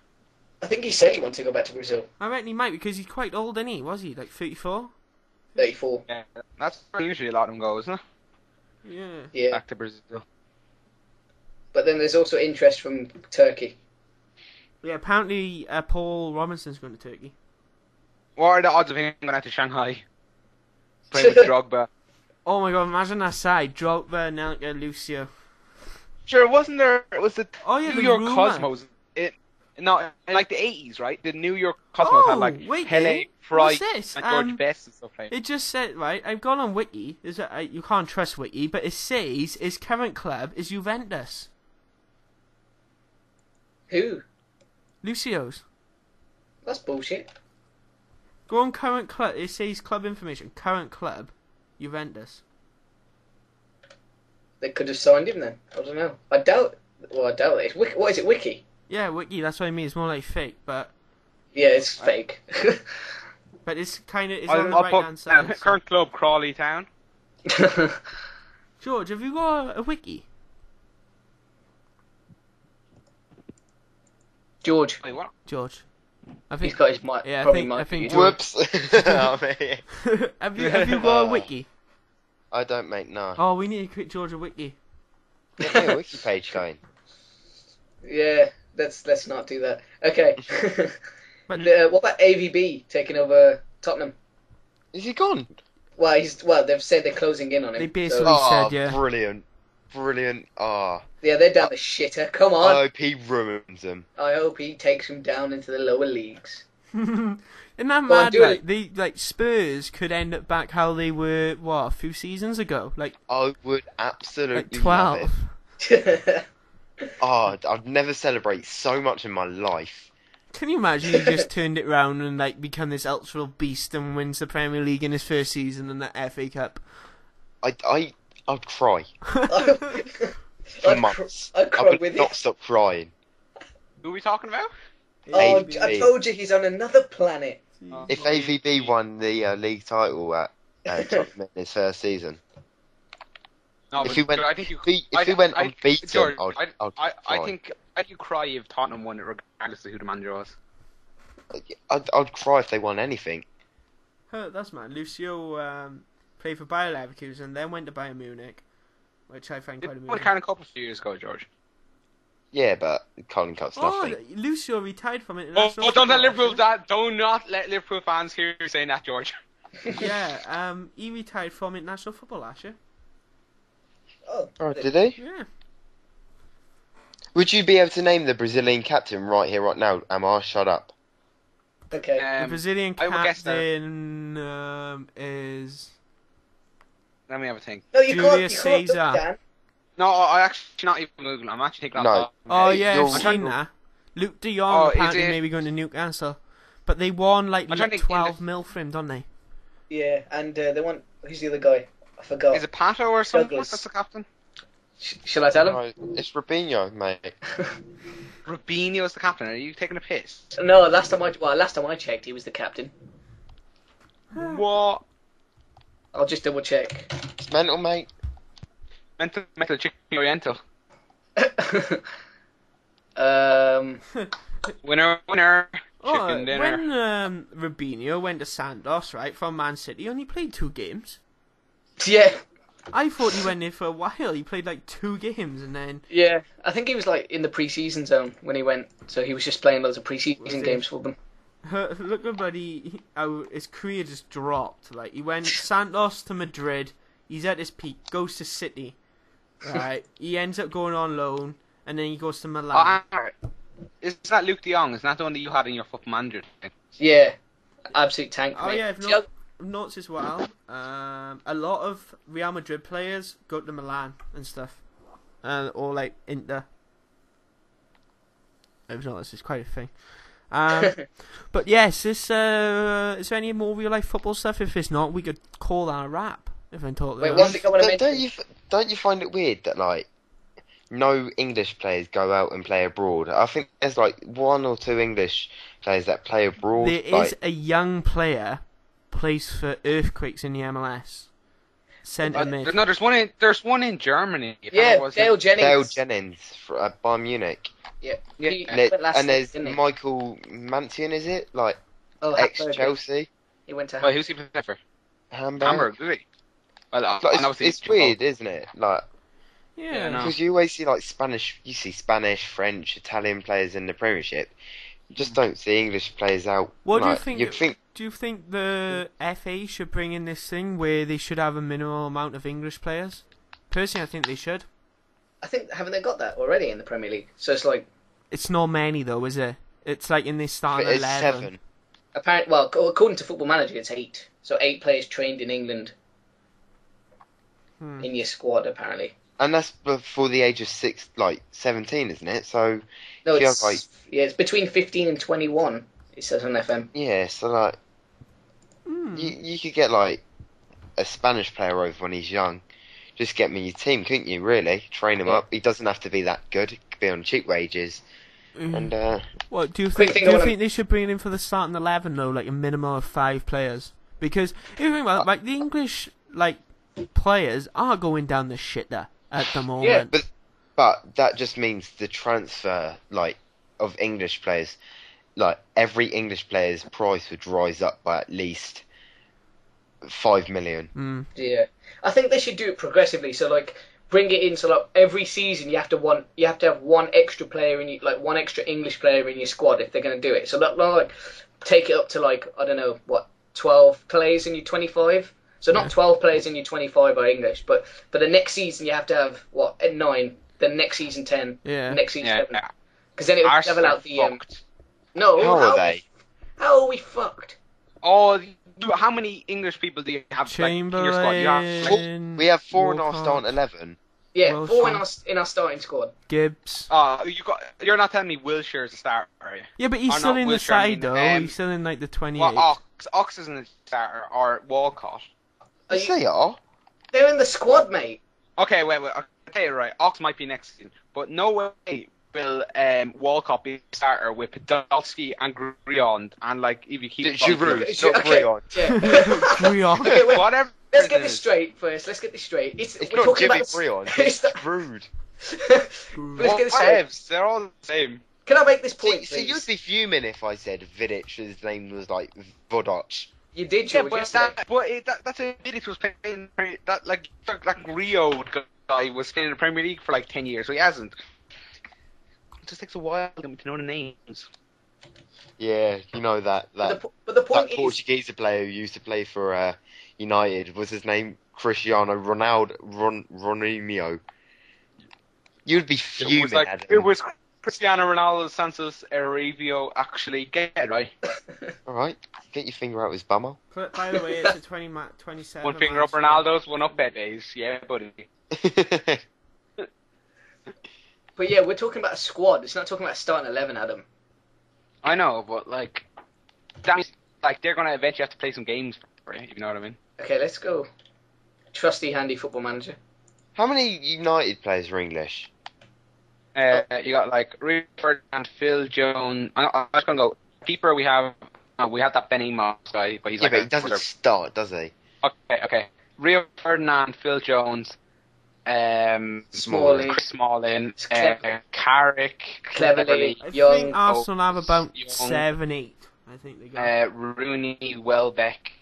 I think he said he wants to go back to Brazil. I reckon he might because he's quite old, isn't he? Was he like 34? 34. Yeah, that's where usually a lot of them go, isn't it? Yeah. Yeah. Back to Brazil. But then there's also interest from Turkey. Yeah. Apparently, Paul Robinson's going to Turkey. What are the odds of him going out to Shanghai? Playing with Drogba. Oh my God! Imagine that side: Drogba, Nelka, Lucio. Sure, wasn't there? It was the Yeah, New the York rumour. Cosmos. In like the 80s, right? The New York Cosmos had like wait, Pele, what's Price, this? and George Best and stuff like that. It just said right. I've gone on Wiki. You can't trust Wiki, but it says his current club is Juventus. Who? Lucio's. That's bullshit. Go on current club. It says club information. Current club, Juventus. They could have signed him then. I don't know. I doubt it. What is it, Wiki? Yeah, Wiki. That's what I mean. It's more like fake, but Yeah, it's fake. but it's kind of on the I'll right put hand side. So. current club Crawley Town. George, have you got a Wiki? George. Wait, what? George, I He's think. got his mic. Yeah, probably I mic think muted. Whoops. Oh, mate. have you got a Wiki? I don't make no. Oh, we need to create George a Wiki. Get me a wiki page going. Yeah, let's not do that. Okay. But What about AVB taking over Tottenham? Is he gone? Well, they've said they're closing in on him. They basically so, said, yeah. Brilliant. yeah, they're down the shitter. Come on. I hope he ruins them. I hope he takes him down into the lower leagues. Isn't that Go on, mad? do Like, it. Spurs could end up back how they were, a few seasons ago? Like I would absolutely 12. love it. I'd never celebrate so much in my life. Can you imagine he just turned it round and like become this ultra beast and wins the Premier League in his first season and the FA Cup? I'd cry for I'd months. I'd I cry would with not you. stop crying. Who are we talking about? Oh, AVB. I told you he's on another planet. If AVB won the league title at Tottenham in his first season, No, if but he went, I think you. if he went unbeaten, George, I'd I cry. think you cry if Tottenham won it, regardless of who the manager was. I'd cry if they won anything. That's mad. Lucio played for Bayer Leverkusen, then went to Bayern Munich, which I find quite Won the amusing. Carling Cup a few years ago, George. Yeah, but Carling Cup's nothing. Lucio retired from it. Don't let Liverpool that. Do not let Liverpool fans hear you saying that, George. Yeah, he retired from international football last year. Oh, did he? Yeah. Would you be able to name the Brazilian captain right here, right now? Amar, shut up. Okay. The Brazilian I would guess captain is... Let me have a think. No, you Julius can't do Caesar. Dan. No, I actually not even Googling. I'm actually thinking. No. Oh yeah, You're- I've seen that. Luke de Oh, Jong is apparently it- maybe going to Newcastle. But they won like I'm trying to think 12 mil for him, don't they? Yeah, and they want... Who's the other guy? I forgot. Is it Pato or someone? Douglas. That's the captain. Shall I tell him? No, it's Robinho, mate. Rubinho's the captain. Are you taking a piss? No, last time I checked, he was the captain. What? I'll just double check. It's mental, mate. Mental chicken oriental. Winner. Chicken dinner. When Rubinho went to Santos, right, from Man City, he only played 2 games. Yeah, I thought he went there for a while. He played like 2 games and then... yeah. I think he was like in the pre-season zone when he went, so he was just playing loads of Was pre-season he? games for them. Look at buddy, how his career just dropped. Like, he went Santos to Madrid, he's at his peak, goes to City, right, he ends up going on loan, and then he goes to Milan. Isn't that Luke de Jong? Isn't that the one that you had in your football manager thing? Yeah, absolute tank. Oh mate. yeah, I've noticed as well, a lot of Real Madrid players go to Milan and stuff, or like Inter. I've noticed it's quite a thing. But yes, is there any more real life football stuff? If it's not, we could call that a wrap. If I'm totally Wait, honest. one thing I want to mention. Don't you find it weird that like no English players go out and play abroad? I think there's like 1 or 2 English players that play abroad. There like, is a young player plays for Earthquakes in the MLS. Centre mid. No, there's one in Germany. Yeah, Dale Jennings. Dale Jennings for Bayern Munich. Yeah, Yeah. he And, went last there's season, didn't he? Michael Mantion, is it? Like Hamburg. ex-Chelsea, He went to Wait, who's he playing for? Hamburg. Hamburg, did he? Well, Like, I know it's weird, isn't it? Like, Yeah. no. because you always see like Spanish, French, Italian players in the Premiership. You just don't see English players out. What do you like, think? You'd think Do you think the FA should bring in this thing where they should have a minimal amount of English players? Personally, I think they should. I think haven't they got that already in the Premier League? So it's like It's not many though, is it? It's like in this starting it's 11. 7. apparent. Well, according to Football Manager, it's 8. So 8 players trained in England in your squad, apparently. And that's before the age of 17, isn't it? So No, if you it's have, like, it's between 15 and 21. It says on FM. yeah, so like you could get like a Spanish player over when he's young. Just get him in your team, couldn't you? Really train him up. He doesn't have to be that good. He could be on cheap wages. And What do you Quick think? thing Do I you wanna- think they should bring in for the starting 11 though, like a minimum of 5 players? Because if you think about it, like the English players are going down the shitter at the moment. but that just means the transfer of English players, like every English player's price would rise up by at least 5 million. Yeah, I think they should do it progressively. So like, bring it in. So like every season, you have to have one extra player in one extra English player in your squad if they're going to do it. So like take it up to I don't know what 12 players in your 25. So not 12 players in your 25 are English, but for the next season you have to have, 9, then next season 10, next season 7. Because then it would level out the... No, how are they? How are we fucked? Oh, how many English people do you have in your squad? You have... We have 4 in our starting 11. Yeah, Wilson. 4 in our starting squad. Gibbs. You're not telling me Wilshire's a starter, are you? Yeah, but he's Or still not in the Wilshere, side though. He's still in like the 28. Well, Ox isn't a starter, or Walcott. Yes, they are. They're in the squad, mate. Okay, wait. I'll tell you right. Ox might be next season, but no way will Walcott be a starter with Podolski and Griond, and like if you keep Giroud, not Griond. Yeah. Griond. Okay, wait. Whatever. Let's get this straight first. It's It's not Jimmy Griond. It's Giroud. Let's get this straight. They're all the same. Can I make this point, See, you'd be fuming if I said Vidic's name was like Vodoc. You did, Yeah, George. that's a Vidic was playing that like Rio guy was playing in the Premier League for like 10 years, so he hasn't. It just takes a while to know the names. Yeah, you know that But the point that Portuguese player who used to play for United, was his name Cristiano Ronaldo? You'd be fuming at him. It was Cristiano Ronaldo Santos Arabio, actually. Get it right. Alright, get your finger out his bummer. By the way, it's a 27. One finger up Ronaldo's, one up Bede's. Yeah, buddy. But yeah, we're talking about a squad. It's not talking about starting 11, Adam. I know, but like, that means like they're gonna eventually have to play some games for you. You know what I mean? Okay, let's go. Trusty, handy football manager. How many United players are English? You got like Rio Ferdinand, Phil Jones. I'm just gonna go keeper. We have that Ben Emos guy, but he's But he doesn't start, does he? Okay. Rio Ferdinand, Phil Jones, Smalling. Chris Smalling, Cleverly. Carrick, Cleverly, I Young. think Arsenal have about Young. 7, 8. I think they got. Rooney, Welbeck.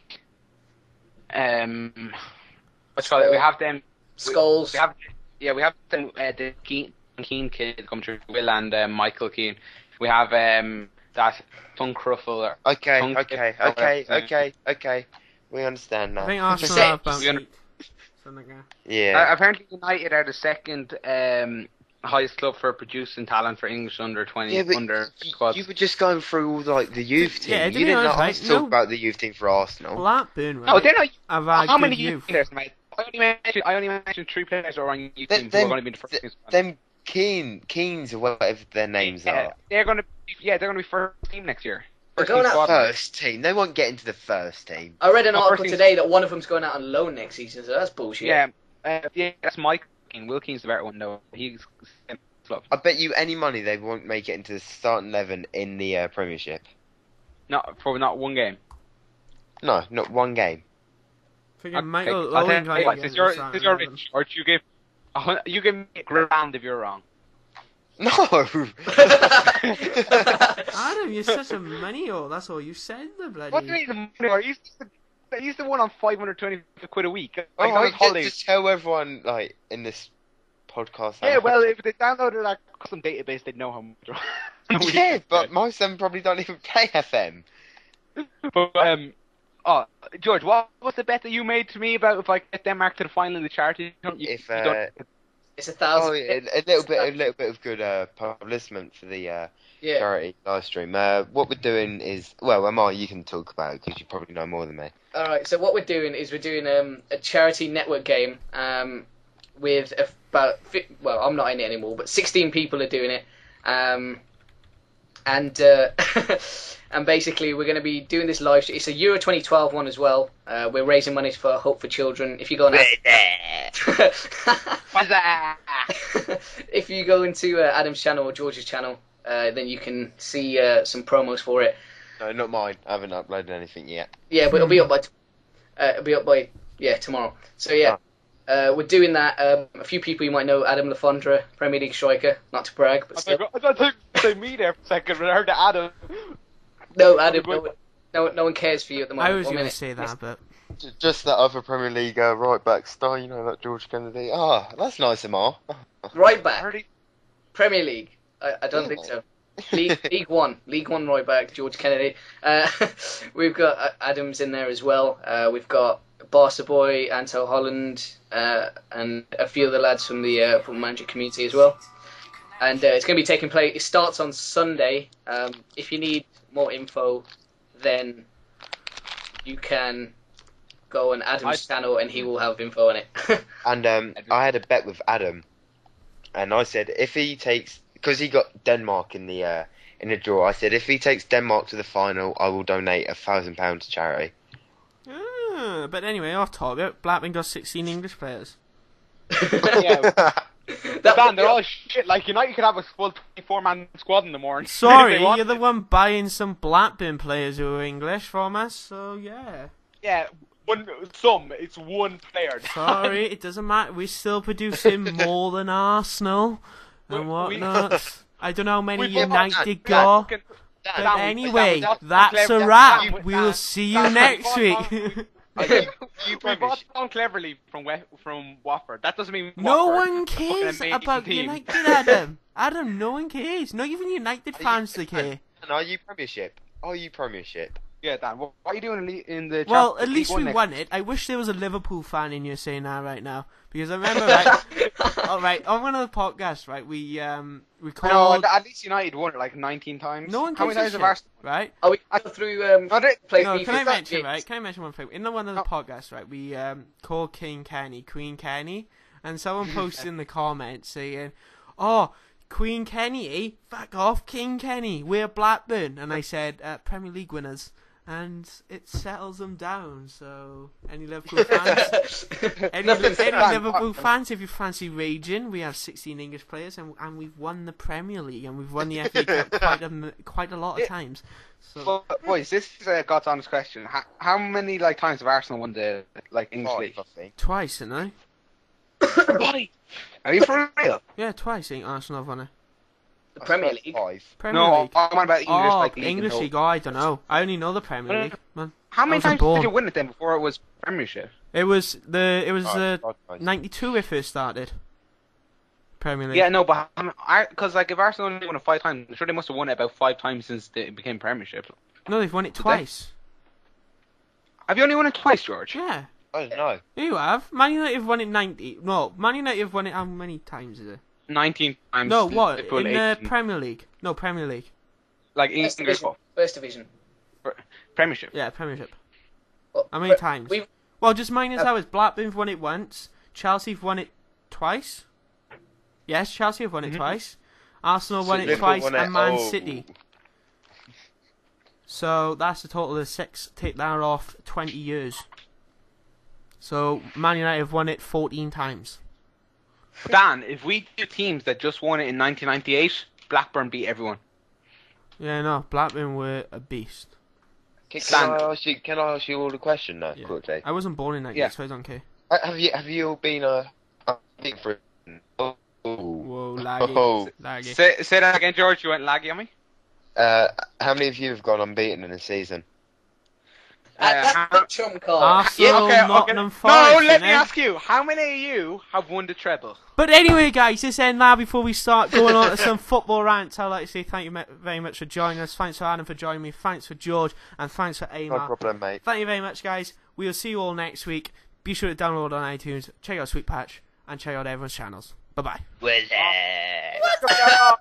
What's called it? We have them. Scholes. We have them. The Keane kid come through. Will and Michael Keane. We have that Tunkruffel. Okay. We understand now. I think Arsenal have about 8. Something like that. Yeah. Apparently, United are the second highest club for producing talent for English under 20 squads. You were just going through all like the youth team. Yeah, you didn't honest, ask to talk about the youth team for Arsenal. Blackburn, right? No, they're not. Have had How good many youth players, mate? I only mentioned 3 players who are on youth teams who are going to be in the first team. Them Keens or whatever their names are. They're going to be first team next year. They're going out First team. They won't get into the first team. I read an article today that one of them's going out on loan next season, so that's bullshit. Yeah, that's Mike Keane. Will Keane's the better one, though. He's club. I bet you any money they won't make it into the starting 11 in the Premiership. Not one game. No, not one game. Michael I'll Owen tell you what, since you're rich, or you give me £1,000 if you're wrong. No. Adam, you're such a money-o. That's all you said, the bloody. What do you mean the money? He's the one on 520 quid a week. Just tell everyone like in this podcast. Yeah, well, if they downloaded that custom database, they'd know how much. Yeah, but most of them probably don't even play FM. But George, what was the bet that you made to me about if I get Denmark to the final in the charity? It's 1,000. Oh, a little bit of good publicity for the charity live stream. What we're doing is, Amar, you can talk about it because you probably know more than me. All right. So what we're doing is a charity network game with about I'm not in it anymore, but 16 people are doing it, and basically we're going to be doing this live stream. It's a Euro 2012 one as well. We're raising money for Hope for Children. If you go on if you go into Adam's channel or George's channel, then you can see some promos for it. No, not mine. I haven't uploaded anything yet. Yeah, but it'll be up by tomorrow. So yeah, we're doing that. A few people you might know: Adam Lafondra, Premier League striker. Not to brag, but still. I thought you say me there for a second, but I heard Adam. No, Adam. No one cares for you at the moment. I was going to say that, but just that other Premier League right back star, that George Kennedy. That's nice, Amar. Right back. Premier League. I don't think so. League One right back, George Kennedy. We've got Adams in there as well. We've got Barca boy, Anto Holland, and a few of the lads from the football manager community as well. And it's going to be taking place. It starts on Sunday. If you need more info, then you can go on Adam's channel, and he will have info on it. And I had a bet with Adam, and I said if he takes, because he got Denmark in the draw, I said if he takes Denmark to the final, I will donate £1,000 to charity. But anyway, off topic. Blackburn got 16 English players. Yeah. Dan, they're all shit. Like, United could have a full 24-man squad in the morning. Sorry, you're the one buying some Blackburn players who are English from us, so yeah. Yeah, it's one player. Sorry, it doesn't matter. We're still producing more than Arsenal and whatnot. I don't know how many United got. But anyway, that's a wrap. We will see you next week. You bought Don Cleverly from Watford. That doesn't mean no Watford. one cares about United, Adam. Adam, no one cares. Not even United fans they care. Are you Premiership? Yeah, Dan. What are you doing in the? Well, at least we won it. I wish there was a Liverpool fan in you saying that right now, because I remember, right? All right, on one of the podcasts, right? We recorded. No, at least United won it like 19 times. No one How many times have Arsenal? Right? Oh, we go through play No, FIFA. can I mention, right? Can I mention one thing? In one of the podcasts, right? We called King Kenny Queen Kenny, and someone posted in the comments saying, "Oh, Queen Kenny, eh? Fuck off, King Kenny. We're Blackburn." And I said, "Premier League winners." And it settles them down. So any Liverpool fans, any Liverpool fans, if you fancy raging, we have 16 English players, and we've won the Premier League, and we've won the FA Cup quite a lot of times. So, well, boys, this is a God's honest question. How many times have Arsenal won the English League? Twice, didn't I? Are you for real? Yeah, twice. I think Arsenal have won it. The Premier League. Premier League. I'm on about English League. English League. Oh, I don't know. I only know the Premier League, man. How many times did you win it then before it was Premiership? It was 92 it first started. Premier League. Yeah, no, but because if Arsenal only won it 5 times, I'm sure they must have won it about 5 times since it became Premiership. No, they've won it twice. Have you only won it twice, George? Yeah. I don't know. You have. Man United have won it 90. No, Man United have won it how many times is it? 19 times. No, what? In the Premier League. No, Premier League. Like English. First division. Premiership. Yeah, Premiership. Well, how many times? Well, just minus ours. Blackburn've won it once. Chelsea've won it twice. Yes, Chelsea have won it twice. Arsenal won it twice, and Man City. So that's a total of 6. Take that off 20 years. So Man United have won it 14 times. Dan, if we do teams that just won it in 1998, Blackburn beat everyone. Yeah, no, Blackburn were a beast. Can I ask you all a question though, quickly? I wasn't born in 98, so I don't care. Have you all been a big for? Whoa, laggy. Laggy. Say that again, George. You went laggy on me. How many of you have gone unbeaten in a season? That's the trump card. Arsenal, Nottingham Forest. No, let me ask you. How many of you have won the treble? But anyway, guys, this end now before we start going on to some football rants. I'd like to say thank you very much for joining us. Thanks for Adam for joining me. Thanks for George. And thanks for Amar. No problem, mate. Thank you very much, guys. We'll see you all next week. Be sure to download on iTunes. Check out Sweetpatch. And check out everyone's channels. Bye-bye. What's that?